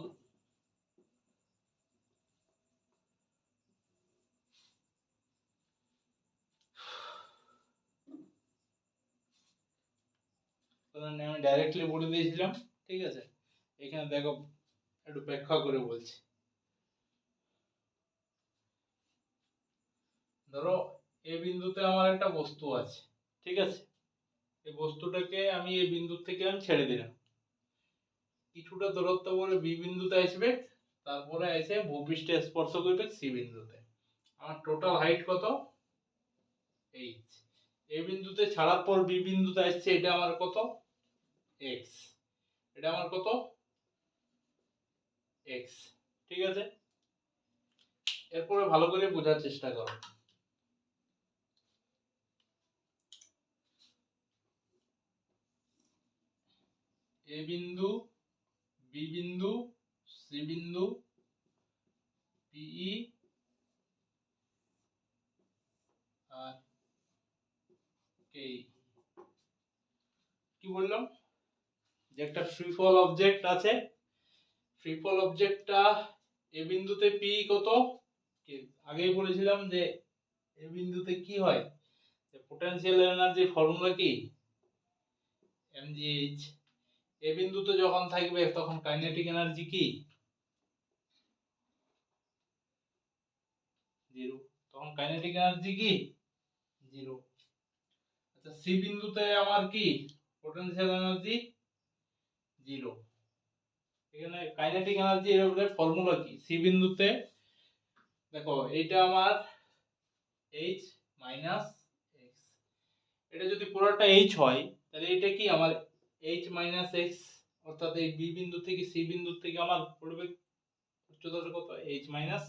আমি ডাইরেক্টলি বলে দিয়েছিলাম। ঠিক আছে, এখানে দেখো একটু ব্যাখ্যা করে বলছি। ধরো এই বিন্দুতে আমার একটা বস্তু আছে, ঠিক আছে, এই বস্তুটাকে আমি এই বিন্দু থেকে আমি ছেড়ে দিলাম, কিছুটা দূরত্ব বলে বি বিন্দুতে আসবে, তারপরে এসে ভূপৃষ্ঠে স্পর্শ করবে সি বিন্দুতে। আমার টোটাল হাইট কত, এইচ। এই বিন্দুতে ছাড়ার পর বি বিন্দুতে আসছে, এটা আমার কত, এক্স, এটা আমার কত, এক্স। ঠিক আছে, এরপরে ভালো করে বোঝার চেষ্টা করো। এ বিন্দু, বি বিন্দু, সি বিন্দু, পিই আর কে। কি বললাম, যে একটা ফ্রি ফল অবজেক্ট আছে, ফ্রি ফল অবজেক্টটা এ বিন্দুতে পি কত, আগেই বলেছিলাম যে এ বিন্দুতে কি হয়, যে পোটেনশিয়াল এনার্জি ফর্মুলা কি, mgh। এ বিন্দুতে যখন থাকবে তখন কাইনেটিক এনার্জি কি, জিরো, তখন কাইনেটিক এনার্জি কি, জিরো। আচ্ছা, সি বিন্দুতে আমার কি পোটেনশিয়াল এনার্জি, জিরো। এখানে কাইনেটিক এনার্জি এর ফর্মুলা কি, সি বিন্দুতে দেখো এইটা আমার h মাইনাস x, এটা যদি পুরোটা h হয় তাহলে এটা কি আমার h মাইনাস x, অর্থাৎ এই বি বিন্দু থেকে সি বিন্দু থেকে আমার পড়বে উচ্চতাটা কত, h মাইনাস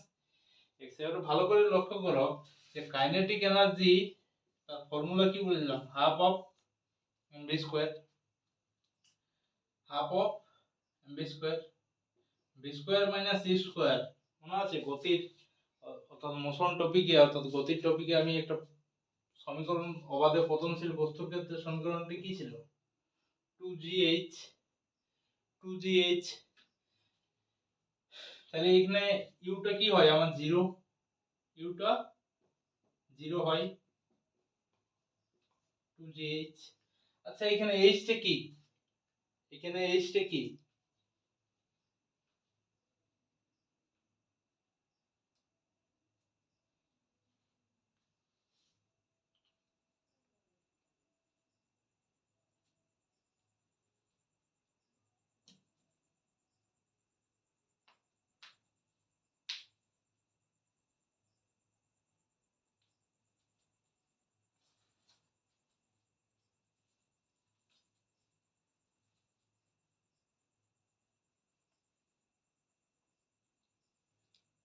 x। এবার ভালো করে লক্ষ্য করো যে কাইনেটিক এনার্জি তার ফর্মুলা কি বলেছিলাম, half of mv square, half of mv square, v square minus c square. মনে আছে গতির অর্থাৎ মোশন টপিকে, অর্থাৎ গতির টপিকে আমি একটা সমীকরণ, অবাধে পতনশীল বস্তুর ক্ষেত্রে সমীকরণটি কি ছিল, 2gh, 2gh। তাহলে এখানে ইউটা কি হয় আমার, জিরো, ইউটা জিরো হয়, 2gh। আচ্ছা এখানে h টা কি, এখানে h টা কি,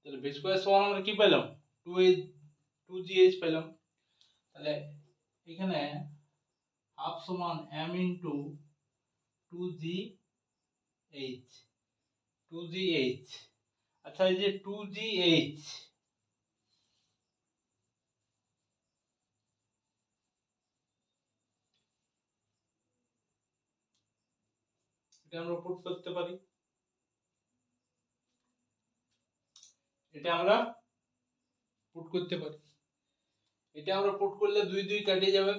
তাহলে v স্কয়ার সমান আমরা কি পেলাম, 2gh পেলাম। তাহলে এখানে হাফ সমান m ইনটু 2gh, 2gh। আচ্ছা এই যে 2gh, এটা আমরা পুট করতে পারি, এটা আমরা পুট করতে পারি, এটা আমরা পুট করলে 2 2 কেটে যাবে,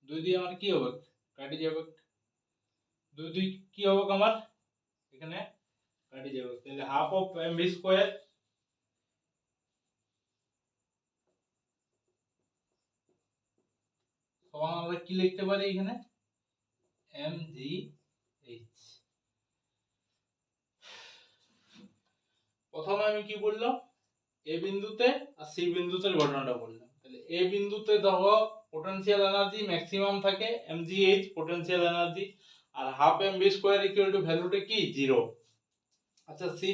2 2 আমার কি হবে, কেটে যাবে, 2 2 কি হবে আমার এখানে কেটে যাবে। তাহলে হাফ অফ mv স্কয়ার সমান আমরা কি লিখতে পারি এখানে, mgh। প্রথমে আমি কি বললাম, এ বিন্দুতে আর সি বিন্দুতে ঘটনাটা বললাম। তাহলে এ বিন্দুতে দেখো পোটেনশিয়াল এনার্জি ম্যাক্সিমাম থাকে mgh পোটেনশিয়াল এনার্জি, আর half mv square equal to ভ্যালুটা কি 0। আচ্ছা সি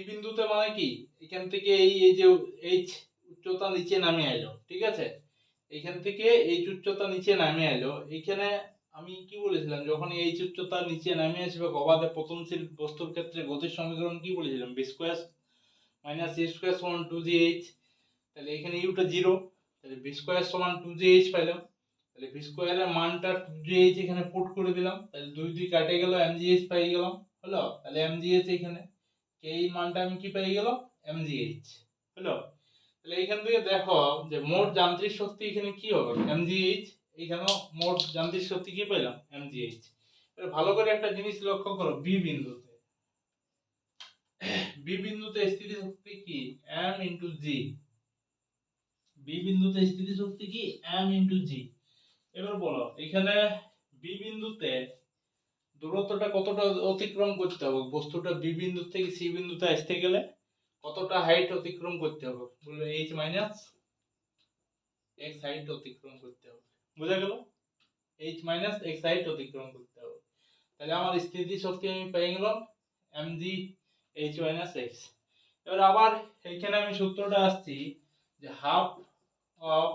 বিন্দুতে মানে কি এখান থেকে এই যে h উচ্চতা নিচে নামে এলো, ঠিক আছে, এখান থেকে h উচ্চতা নিচে নামে এলো। এইখানে আমি কি বলেছিলাম, যখন h উচ্চতা নিচে নামে আসবে গবাদে পতনশীল বস্তুর ক্ষেত্রে গতির সমীকরণ কি বলেছিলাম, b square minus a square সমান 2gh। তাহলে এখানে ইউটা 0, তাহলে b স্কয়ার সমান 2gh পাইলাম। তাহলে b স্কয়ারের মানটা 2gh এখানে পুট করে দিলাম, তাহলে 2 2 কাটে গেল, mgh পাই গেলাম, হলো। তাহলে mgh এখানে এই মানটা আমি কি পেয়ে গেলাম, mgh, হলো। তাহলে এখান থেকে দেখো যে মোট যান্ত্রিক শক্তি এখানে কি হবে, mgh। এখানে মোট যান্ত্রিক শক্তি কি পেলাম, mgh। এবার ভালো করে একটা জিনিস লক্ষ্য করো, বি বিন্দুতে স্থিতি শক্তি কি m ইনটু g। বি বিন্দুতে স্থিতি শক্তি কি m ইনটু g। এবার বলো এখানে বি বিন্দুতে দূরত্বটা কতটা অতিক্রম করতে হবে, বস্তুটা বি বিন্দু থেকে সি বিন্দুতে আসতে গেলে কতটা হাইট অতিক্রম করতে হবে, বলবে h মাইনাস x হাইট অতিক্রম করতে হবে। বুঝা গেল, h মাইনাস x হাইট অতিক্রম করতে হবে। তাহলে আমার স্থিতি শক্তি আমি পেয়ে গেলাম mg h মাইনাস x। এবার আবার এইখানে আমি সূত্রটা আসছি যে হাফ অফ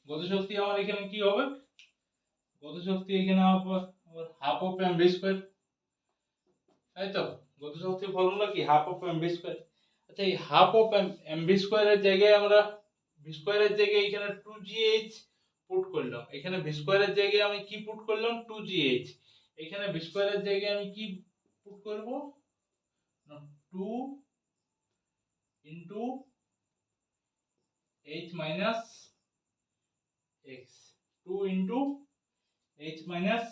গতিশক্তি আমার এখানে কি হবে, গতিশক্তি এখানে হাফ অফ mv স্কয়ার, তাই তো। গতিশক্তির ফর্মুলা কি হাফ অফ mv স্কয়ার। আচ্ছা এই হাফ অফ mv স্কয়ারের জায়গায় আমরা v স্কয়ারের জায়গায় এখানে 2gh পুট করলাম, এখানে v স্কয়ারের জায়গায় আমি কি পুট করলাম 2gh, এখানে v স্কয়ারের জায়গায় আমি কি পুট করব 2 into h minus x, 2 into h minus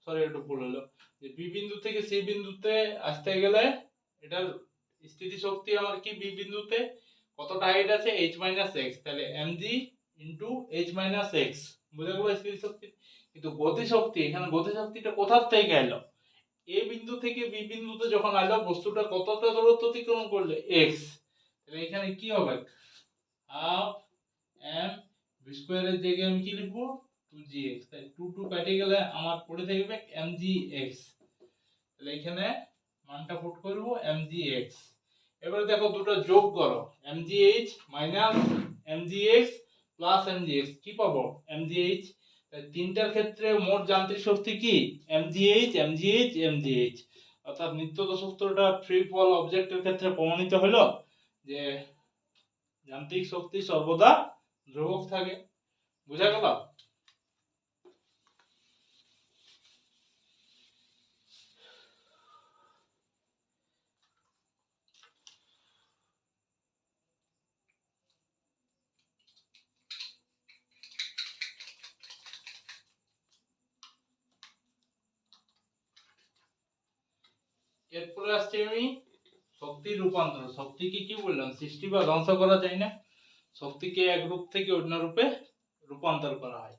sorry একটু ভুল হলো, যে বি বিন্দু থেকে সি বিন্দুতে আসতে গেলে এটার স্থিতি শক্তি আমার কি বি বিন্দুতে কতটা হাইট আছে h মাইনাস x, তাহলে mg into h minus x, বুঝা গেল স্থিতি শক্তি। কিন্তু গতি শক্তি, এখানে গতি শক্তিটা কোথা থেকে এলো, এ বিন্দু থেকে বি বিন্দুতে যখন আইলো বস্তুটা কতটা দূরত্ব অতিক্রম করলে x, তাহলে এখানে কি হবে হাফ m v স্কয়ারের জায়গায় আমি কি লিখবো 2gx, তাই 2 2 কেটে গেলে আমার পড়ে থাকবে mgx। তাহলে এখানে মানটা পুট করব mgx। এবারে দেখো দুটো যোগ করো, mgh minus mgx plus mgx কি পাবো mgh। তাই তিনটার ক্ষেত্রে মোট যান্ত্রিক শক্তি কি mgh mgh mgh। অর্থাৎ নিত্যত সূত্রটা ফ্রি ফল অবজেক্টের ক্ষেত্রে প্রমাণিত হলো যে যান্ত্রিক শক্তি সর্বদা ধ্রুবক থাকে। বুঝা গেল। এরপরে আসছে আমি শক্তির রূপান্তর। শক্তিকে কি বললাম সৃষ্টি বা ধ্বংস করা যায় না, শক্তিকে এক রূপ থেকে অন্য রূপে রূপান্তর করা হয়।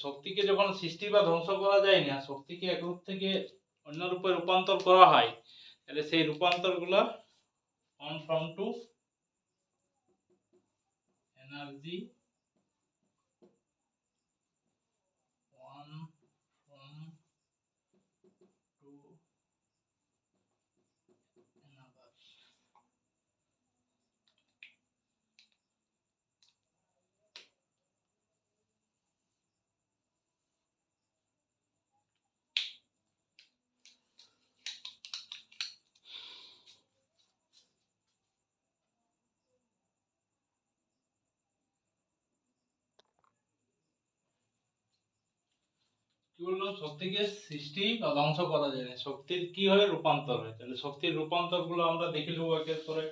শক্তিকে যখন সৃষ্টি বা ধ্বংস করা যায় না, শক্তিকে এক রূপ থেকে অন্য রূপে রূপান্তর করা হয়, তাহলে সেই রূপান্তরগুলো one form to energy, one form to energy. কি বললাম, শক্তিকে সৃষ্টি বা ধ্বংস করা যায় না, শক্তির কি হয় রূপান্তর হয়। তাহলে শক্তির রূপান্তর গুলো আমরা দেখে নেবো একের পরে।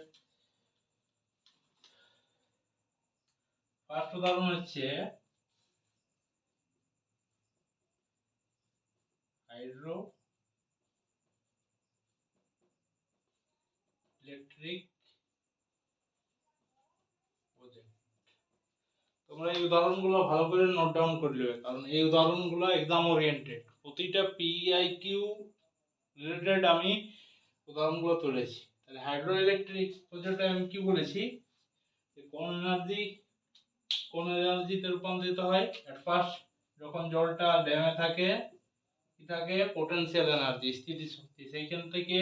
ফার্স্ট উদাহরণ হচ্ছে হাইড্রো ইলেকট্রিক প্রজেক্ট। তোমরা এই উদাহরণগুলো ভালো করে নোট ডাউন করে নেবে, কারণ এই উদাহরণগুলো এক্সাম ওরিয়েন্টেড। প্রতিটা পিআইকিউ রিলেটেড আমি উদাহরণগুলো তুলেছি। তাহলে হাইড্রো ইলেকট্রিক প্রজেক্টে আমি কি বলেছি, কোন এনার্জিতে রূপান্তরিত হয়? এট ফার্স্ট যখন জলটা ড্যামে থাকে কি থাকে? পোটেনশিয়াল এনার্জি, স্থিতি শক্তি। সেইখান থেকে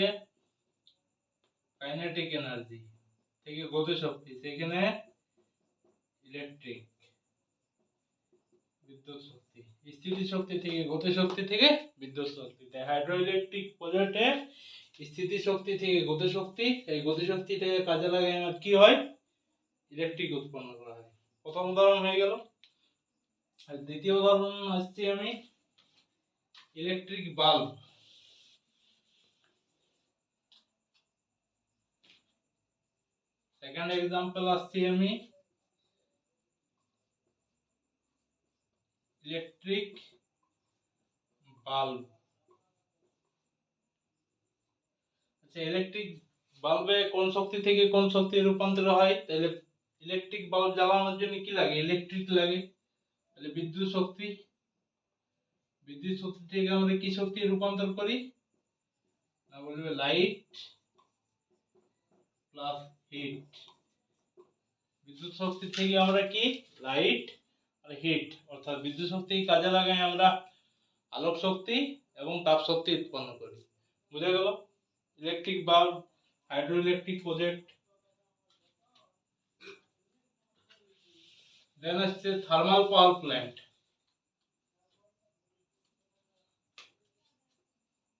কাইনেটিক এনার্জি থেকে গতি শক্তি, সেখানে ইলেকট্রিক বিদ্যুৎ শক্তি। স্থিতি শক্তি থেকে গতি শক্তি থেকে বিদ্যুৎ শক্তি। তাই হাইড্রো ইলেকট্রিক প্রজেক্টে স্থিতি শক্তি থেকে গতি শক্তি, এই গতি শক্তিটাকে কাজে লাগাই আমার কি হয়? ইলেকট্রিক উৎপন্ন করা হয়। প্রথম উদাহরণ হয়ে গেল। আর দ্বিতীয় উদাহরণ আসছি আমি ইলেকট্রিক বাল্ব। সেকেন্ড এক্সাম্পল আসছি আমি ইলেকট্রিক বাল্ব। আচ্ছা, ইলেকট্রিক বাল্বে কোন শক্তি থেকে কোন শক্তি রূপান্তর হয়? তাহলে ইলেকট্রিক বাল্ব জ্বালানোর জন্য কি লাগে? ইলেকট্রিক লাগে। তাহলে বিদ্যুৎ শক্তি, বিদ্যুৎ শক্তি থেকে আমরা কি শক্তি রূপান্তর করি? না বলবে লাইট প্লাস হিট। বিদ্যুৎ শক্তি থেকে আমরা কি লাইট আর হিট, অর্থাৎ বিদ্যুৎ শক্তি কাজে লাগাই আমরা আলোক শক্তি এবং তাপ শক্তি উৎপন্ন করি। বুঝা গেল? Electric bulb, hydro electric project. Then আসছে থার্মাল পাওয়ার প্ল্যান্ট।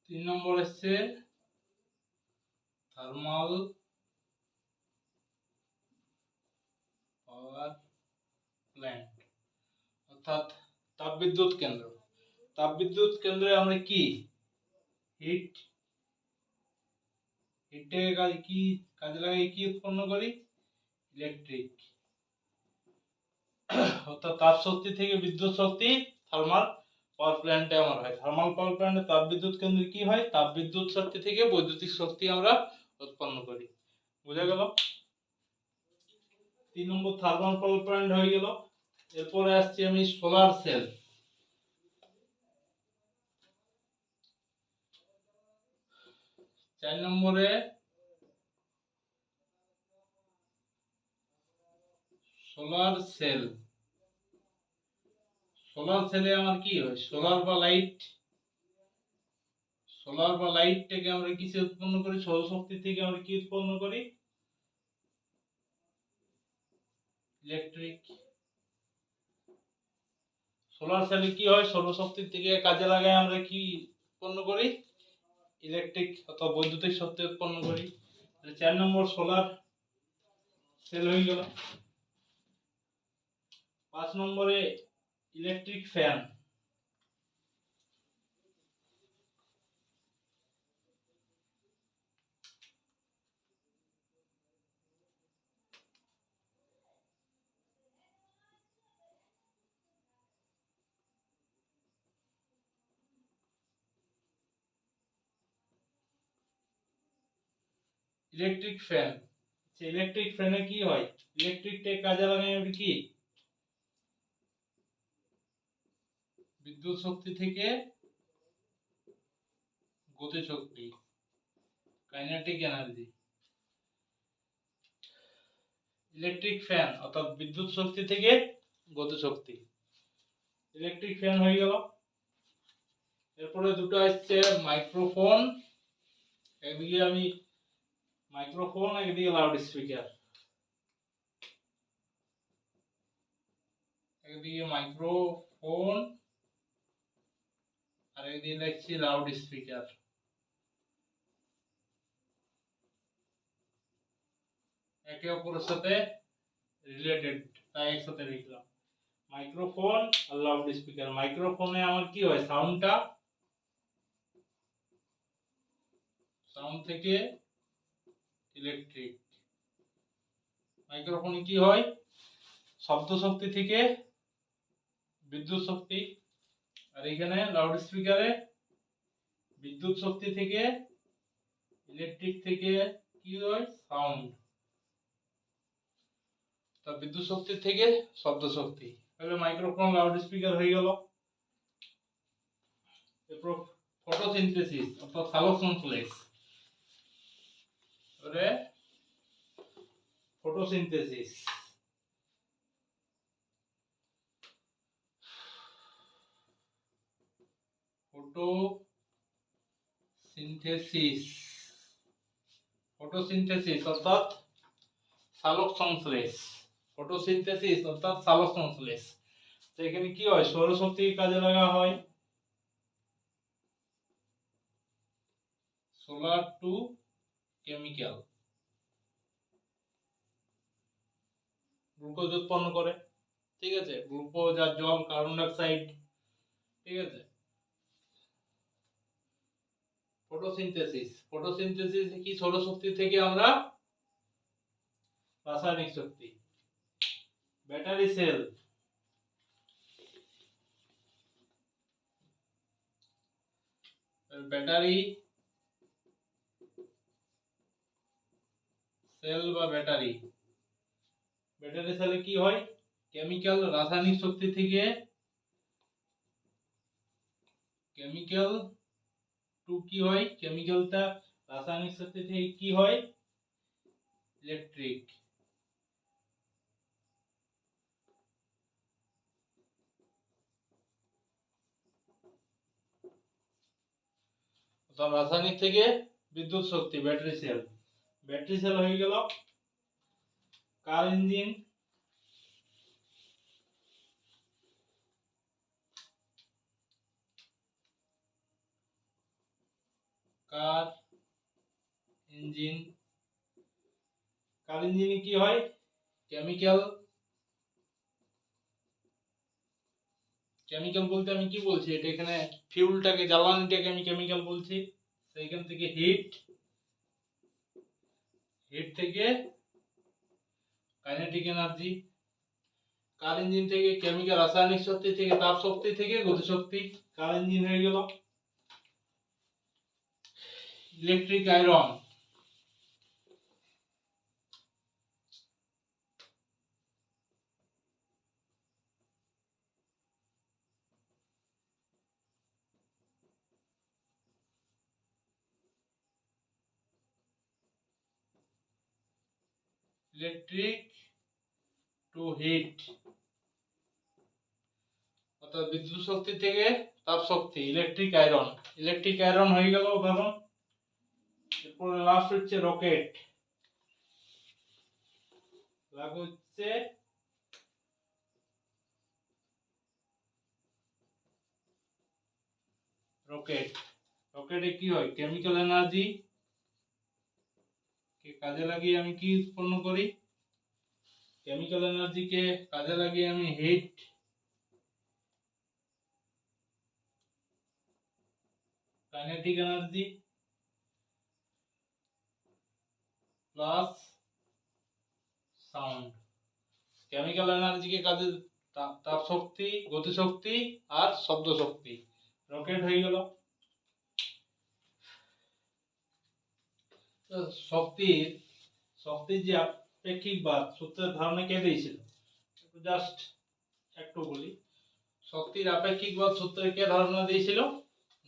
3 নম্বর আসছে থার্মাল পাওয়ার প্ল্যান্ট, অর্থাৎ তাপবিদ্যুৎ কেন্দ্র। তাপবিদ্যুৎ কেন্দ্রে আমরা কি হিটটাকে কাজে লাগাই কি উৎপন্ন করি? ইলেকট্রিক। অর্থাৎ তাপ শক্তি থেকে বিদ্যুৎ শক্তি থার্মাল পাওয়ার প্ল্যান্টে আমার হয়। থার্মাল পাওয়ার প্ল্যান্টে তাপবিদ্যুৎ কেন্দ্রে কি হয়? তাপবিদ্যুৎ শক্তি থেকে বৈদ্যুতিক শক্তি আমরা উৎপন্ন করি। বুঝা গেল? 3 নম্বর থার্মাল পাওয়ার প্ল্যান্ট হয়ে গেল। এরপরে আসছি আমি সোলার সেল। চার নম্বরে সোলার সেল। সোলার সেলে আমার কি হয়? সোলার বা লাইটটাকে আমরা কিসে উৎপন্ন করি? সৌরশক্তি থেকে আমরা কি উৎপন্ন করি? ইলেকট্রিক। সোলার সেলে কি হয়? সৌরশক্তি থেকে কাজে লাগাই আমরা কি উৎপন্ন করি? ইলেকট্রিক অথবা বৈদ্যুতিক শক্তি উৎপন্ন করি। 4 নম্বর সোলার সেল হয়ে গেল। 5 নম্বরে electric fan. Electric fan, electric ফ্যানে কি হয়? ইলেকট্রিকটাকে কাজে লাগাই আমরা কি বিদ্যুৎ শক্তি থেকে গতি শক্তি, কাইনেটিক এনার্জি। ইলেকট্রিক ফ্যান অর্থাৎ বিদ্যুৎ শক্তি থেকে গতি শক্তি। ইলেকট্রিক ফ্যান হয়ে গেল। এরপরে দুটো আসছে মাইক্রোফোন। একদিকে আমি মাইক্রোফোন, একদিকে লাউড স্পিকার। একদিকে মাইক্রোফোন আর একদিকে লিখছি লাউড স্পিকার। একে অপরের সাথে রিলেটেড, তাই একসাথে লিখলাম মাইক্রোফোন আর লাউড স্পিকার। মাইক্রোফোনে আমার কি হয়? সাউন্ড থেকে ইলেকট্রিক। মাইক্রোফোনে কি হয়? শব্দ শক্তি থেকে বিদ্যুৎ শক্তি, আর এখানে লাউড স্পিকারে বিদ্যুৎ শক্তি থেকে ইলেকট্রিক থেকে কি হয় সাউন্ড, তা বিদ্যুৎ শক্তি থেকে শব্দ শক্তি, তাহলে মাইক্রোফোন লাউড স্পিকার হয়ে গেল। এরপর ফটোসিনথেসিস অর্থাৎ সালোক সংশ্লেষ, এবারে ফটোসিনথেসিস ফটোসিনথেসিস অর্থাৎ সালোক সংশ্লেষ, ফটোসিনথেসিস অর্থাৎ সালোক সংশ্লেষ। তো এখানে কি হয়, সৌরশক্তি কাজে লাগা হয়, সোলার টু কেমিক্যাল, গ্লুকোজ উৎপন্ন করে, ঠিক আছে, গ্লুকোজ আর জল, কার্বন ডাইঅক্সাইড, ঠিক আছে। ফটোসিনথেসিস কি, সৌরশক্তি থেকে আমরা রাসায়নিক শক্তি। ব্যাটারি সেল, ব্যাটারি সেল বা ব্যাটারি সেলে কি হয়, কেমিক্যাল রাসায়নিক শক্তি থেকে কেমিক্যাল টু কি হয়, কেমিক্যালটা রাসায়নিক শক্তি থেকে কি হয় ইলেকট্রিক, রাসায়নিক থেকে বিদ্যুৎ শক্তি, ব্যাটারি সেল হয়ে গেল। কার ইঞ্জিন, কার ইঞ্জিনে কি হয়, কেমিক্যাল বলতে আমি কি বলছি, এটা এখানে ফিউলটাকে, জ্বালানিটাকে আমি কেমিক্যাল বলছি। সেইখান থেকে হিট থেকে কাইনেটিক এনার্জি, কার ইঞ্জিন থেকে কেমিক্যাল রাসায়নিক শক্তি থেকে তাপ শক্তি থেকে গতিশক্তি, কার ইঞ্জিন হয়ে গেল। Electric iron, electric to heat অর্থাৎ বিদ্যুৎ শক্তি থেকে তাপ শক্তি, ইলেকট্রিক আয়রন হয়ে গেল উদাহরণ। এরপর লাস্ট হচ্ছে রকেট, রকেটে কি হয়, কেমিক্যাল এনার্জি কে কাজে লাগিয়ে আমি কি উৎপন্ন করি, কেমিক্যাল এনার্জি কে কাজে লাগিয়ে আমি heat, kinetic energy plus sound, chemical energy কে কাজে তাপ শক্তি, গতিশক্তি আর শব্দ শক্তি, রকেট হয়ে গেল। শক্তির যে আপেক্ষিক বাদ সূত্রের ধারণা কে দিয়েছিল, জাস্ট একটু বলি। শক্তির আপেক্ষিক বাদ সূত্রে কে ধারণা দিয়েছিল,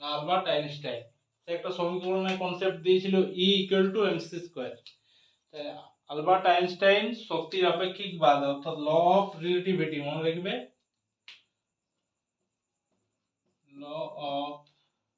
না আলবার্ট আইনস্টাইন। সে একটা সমীকরণের কনসেপ্ট দিয়েছিল E = mc²। তাই আলবার্ট আইনস্টাইন শক্তির আপেক্ষিক বাদ অর্থাৎ ল অফ রিলেটিভিটি, মনে রাখবে, ল অফ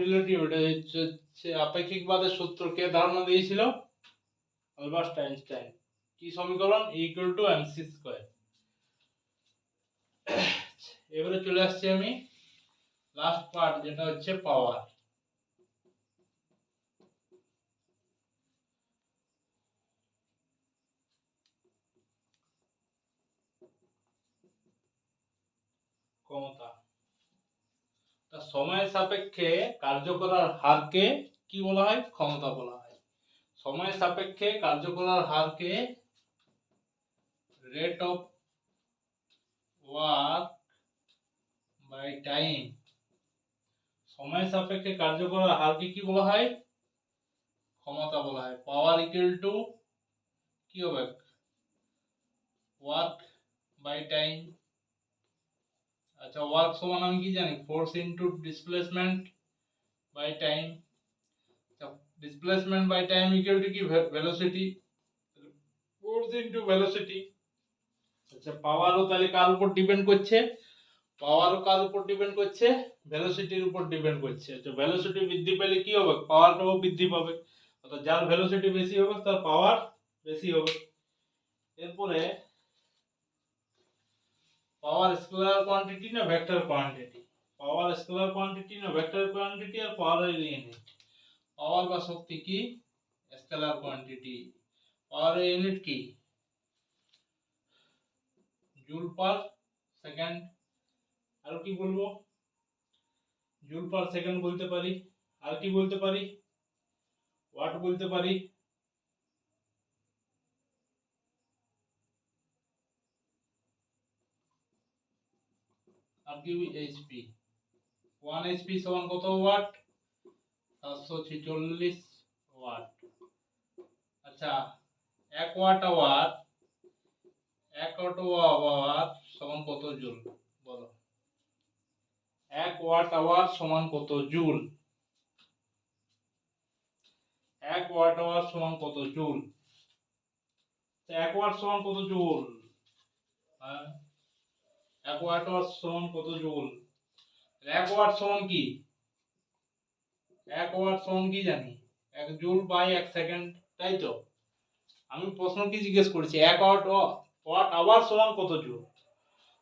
রিলেটিভিটি হচ্ছে আপেক্ষিকবাদের সূত্র কে ধারণা দিয়েছিল, আলবার্ট আইনস্টাইন। কি সমীকরণ, E = mc²। এবারে চলে আসছি আমি লাস্ট পার্ট, যেটা হচ্ছে পাওয়ার। ক্ষমতা। তা সময়ের সাপেক্ষে কার্য করার হারকে কি বলা হয়? ক্ষমতা বলা হয়। সময়ের সাপেক্ষে কার্য করার হারকে rate of work by time. সময়ের সাপেক্ষে কার্য করার হারকে কি বলা হয়? ক্ষমতা বলা হয়। পাওয়ার ইকুয়াল টু কি হবে? Work by time. আচ্ছা, ওয়ার্ক সমান আমি কি জানি? Force into displacement by time. Displacement by time equal to কি? ভেলোসিটি। Force into velocity. আচ্ছা, পাওয়ারও তাহলে কার উপর ডিপেন্ড করছে? পাওয়ারও কার উপর ডিপেন্ড করছে? ভেলোসিটির উপর ডিপেন্ড করছে। আচ্ছা, ভেলোসিটি বৃদ্ধি পেলে কি হবে? পাওয়ারটাও বৃদ্ধি পাবে। অর্থাৎ যার ভেলোসিটি বেশি হবে তার পাওয়ার বেশি হবে। এরপরে পাওয়ার স্কেলার কোয়ান্টিটি না vector quantity? Power scalar quantity না ভেক্টর কোয়ান্টিটি? আর পাওয়ারের ইউনিট। পাওয়ার বা শক্তি কি? Scalar quantity. পাওয়ারের ইউনিট কি? Joule per second. আর কি বলবো? জুল পার সেকেন্ড বলতে পারি। আর কি বলতে পারি? ওয়াট বলতে পারি। আর কি? এইচপি। 1 এইচপি সমান কত ওয়াট? 746 ওয়াট। আচ্ছা, 1 ওয়াট আওয়ার 1 ওয়াট আওয়ার সমান কত জুল? বলো। 1 ওয়াট আওয়ার সমান কত জুল? 1 ওয়াট আওয়ার সমান কত জুল? 1 ওয়াট সমান কত জুল? হ্যাঁ, 1 ওয়াট আওয়ার সমান কত জুল? 1 ওয়াট সমান কি? 1 ওয়াট সমান কি জানি? 1 জুল বাই 1 সেকেন্ড, তাই তো? আমি প্রশ্ন কি জিজ্ঞেস করেছি? 1 ওয়াট আওয়ার সমান কত জুল?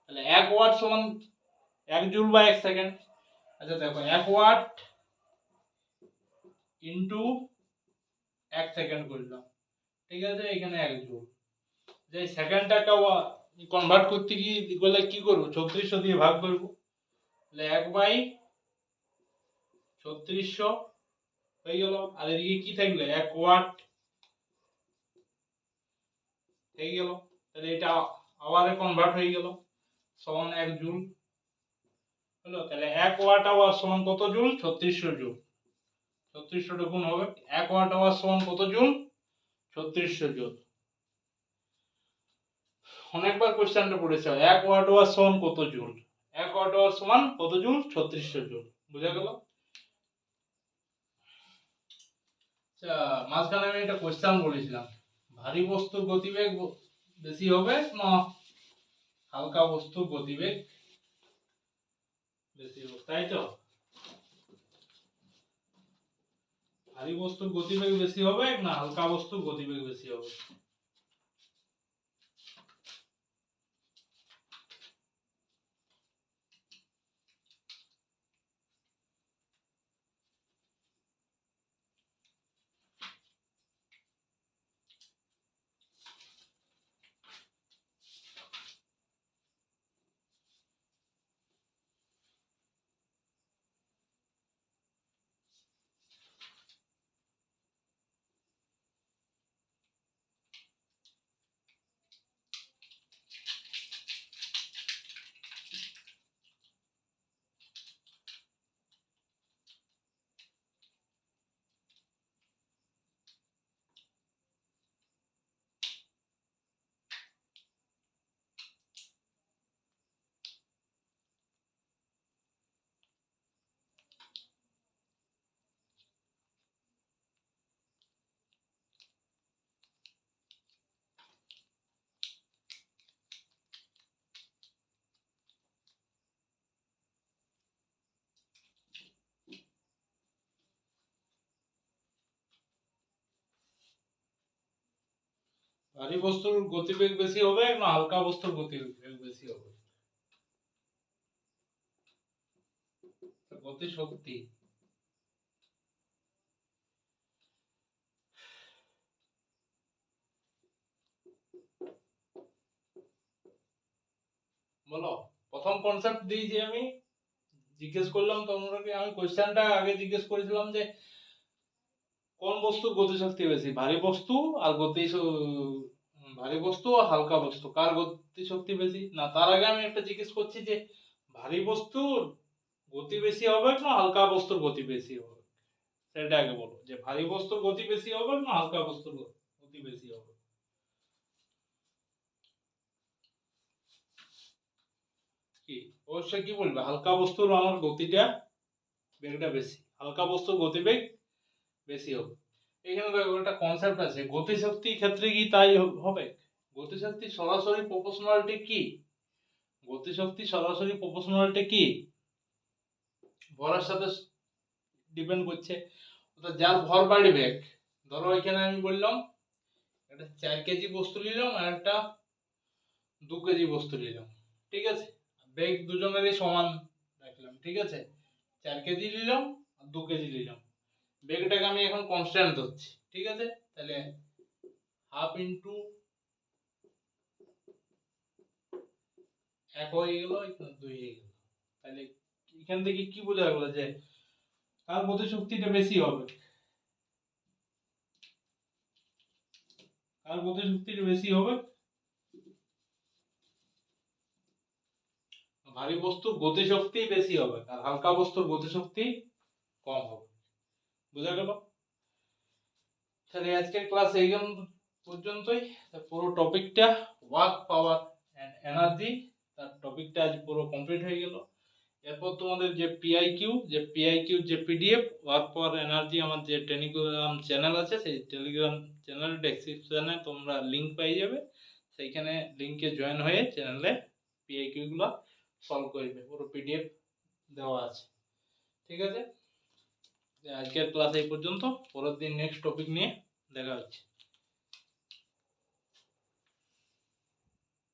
তাহলে 1 ওয়াট সমান 1 জুল বাই 1 সেকেন্ড। আচ্ছা দেখো, 1 ওয়াট ইনটু 1 সেকেন্ড করলাম, ঠিক আছে? এখানে 1 জুল। যে সেকেন্ডটাকে কনভার্ট করতে গেলে কি করব? 3600 দিয়ে ভাগ করব। তাহলে 1 বাই 3600 হয়ে গেল। আর এদিকে কি থাকলে? 1 ওয়াট হয়ে গেল। তাহলে এটা আওয়ারে কনভার্ট হয়ে গেল, সমান 1 জুল হলো। তাহলে 1 ওয়াট আওয়ার সমান কত জুল? 3600 জুল। 3600 টা গুণ হবে। 1 ওয়াট আওয়ার সমান কত জুল? 3600 জুল। অনেকবার কোশ্চেনটা পড়েছে। 1 ওয়াট আওয়ার সমান কত জুল? 1 ওয়াট আওয়ার সমান কত জুল? 3600 জুল। বুঝা গেল? আচ্ছা, মাঝখানে আমি একটা কোশ্চেন বলেছিলাম, ভারী বস্তুর গতিবেগ বেশি হবে না হালকা বস্তুর গতিবেগ বেশি হবে? তাই তো? ভারী বস্তুর গতিবেগ বেশি হবে না হালকা বস্তুর গতিবেগ বেশি হবে? ভারী বস্তুর গতিবেগ বেশি হবে না হালকা বস্তুর গতিবেগ বেশি হবে? গতি শক্তি। বলো, প্রথম কনসেপ্ট দিই যে আমি জিজ্ঞেস করলাম তোমরাকে, আমি কোশ্চেনটা আগে জিজ্ঞেস করেছিলাম যে কোন বস্তুর গতিশক্তি বেশি, ভারী বস্তু ও হালকা বস্তু, কার গতিশক্তি বেশি? না, তার আগে আমি একটা জিজ্ঞেস করছি যে ভারী বস্তুর গতি বেশি হবে না হালকা বস্তুর গতি বেশি হবে, সেটা আগে বলো যে ভারী বস্তুর গতি বেশি হবে না হালকা বস্তুর গতি বেশি হবে। কি অবশ্যই কি বলবে? হালকা বস্তুর আমার গতিটা বেগটা বেশি, হালকা বস্তুর গতিবেগ বেশি হবে। এখানে দেখো একটা কনসেপ্ট আছে, গতিশক্তির ক্ষেত্রে কি তাই হবে? গতিশক্তি সরাসরি প্রপোর্শনালিটি কি? গতিশক্তি সরাসরি প্রপোর্শনালিটি কি? ভরের সাথে ডিপেন্ড করছে। অর্থাৎ যার ভর বাড়বে, ধরো এখানে আমি বললাম একটা 4 কেজি বস্তু নিলাম আর একটা 2 কেজি বস্তু নিলাম, ঠিক আছে? বেগ দুজনেরই সমান রাখলাম, ঠিক আছে? 4 কেজি নিলাম আর 2 কেজি নিলাম, বেগটাকে আমি এখন কনস্ট্যান্ট ধরছি, ঠিক আছে? তাহলে হাফ ইন্টু 1 হয়ে গেল, এখানে 2 হয়ে গেল। তাহলে এখান থেকে কি বোঝা গেল যে কার গতিশক্তিটা বেশি হবে? কার গতিশক্তিটা বেশি হবে? ভারী বস্তুর গতিশক্তি বেশি হবে আর হালকা বস্তুর গতিশক্তি কম হবে। বোঝা গেল? তাহলে আজকের ক্লাস এই পর্যন্তই। পুরো টপিকটা ওয়ার্ক পাওয়ার এন্ড এনার্জি, তার টপিকটা আজ পুরো কমপ্লিট হয়ে গেল। এরপর তোমাদের যে পিআইকিউ যে পিডিএফ ওয়ার্ক পাওয়ার এনার্জি, আমার যে টেলিগ্রাম চ্যানেল আছে, সেই টেলিগ্রাম চ্যানেল ডেসক্রিপশনে তোমরা লিংক পেয়ে যাবে, সেইখানে লিংকে জয়েন হয়ে চ্যানেলে পিআইকিউ গুলো সলভ করবে, পুরো পিডিএফ দেওয়া আছে, ঠিক আছে? আজকের ক্লাস এই পর্যন্ত, পরের দিন নেক্সট টপিক নিয়ে দেখা হচ্ছে।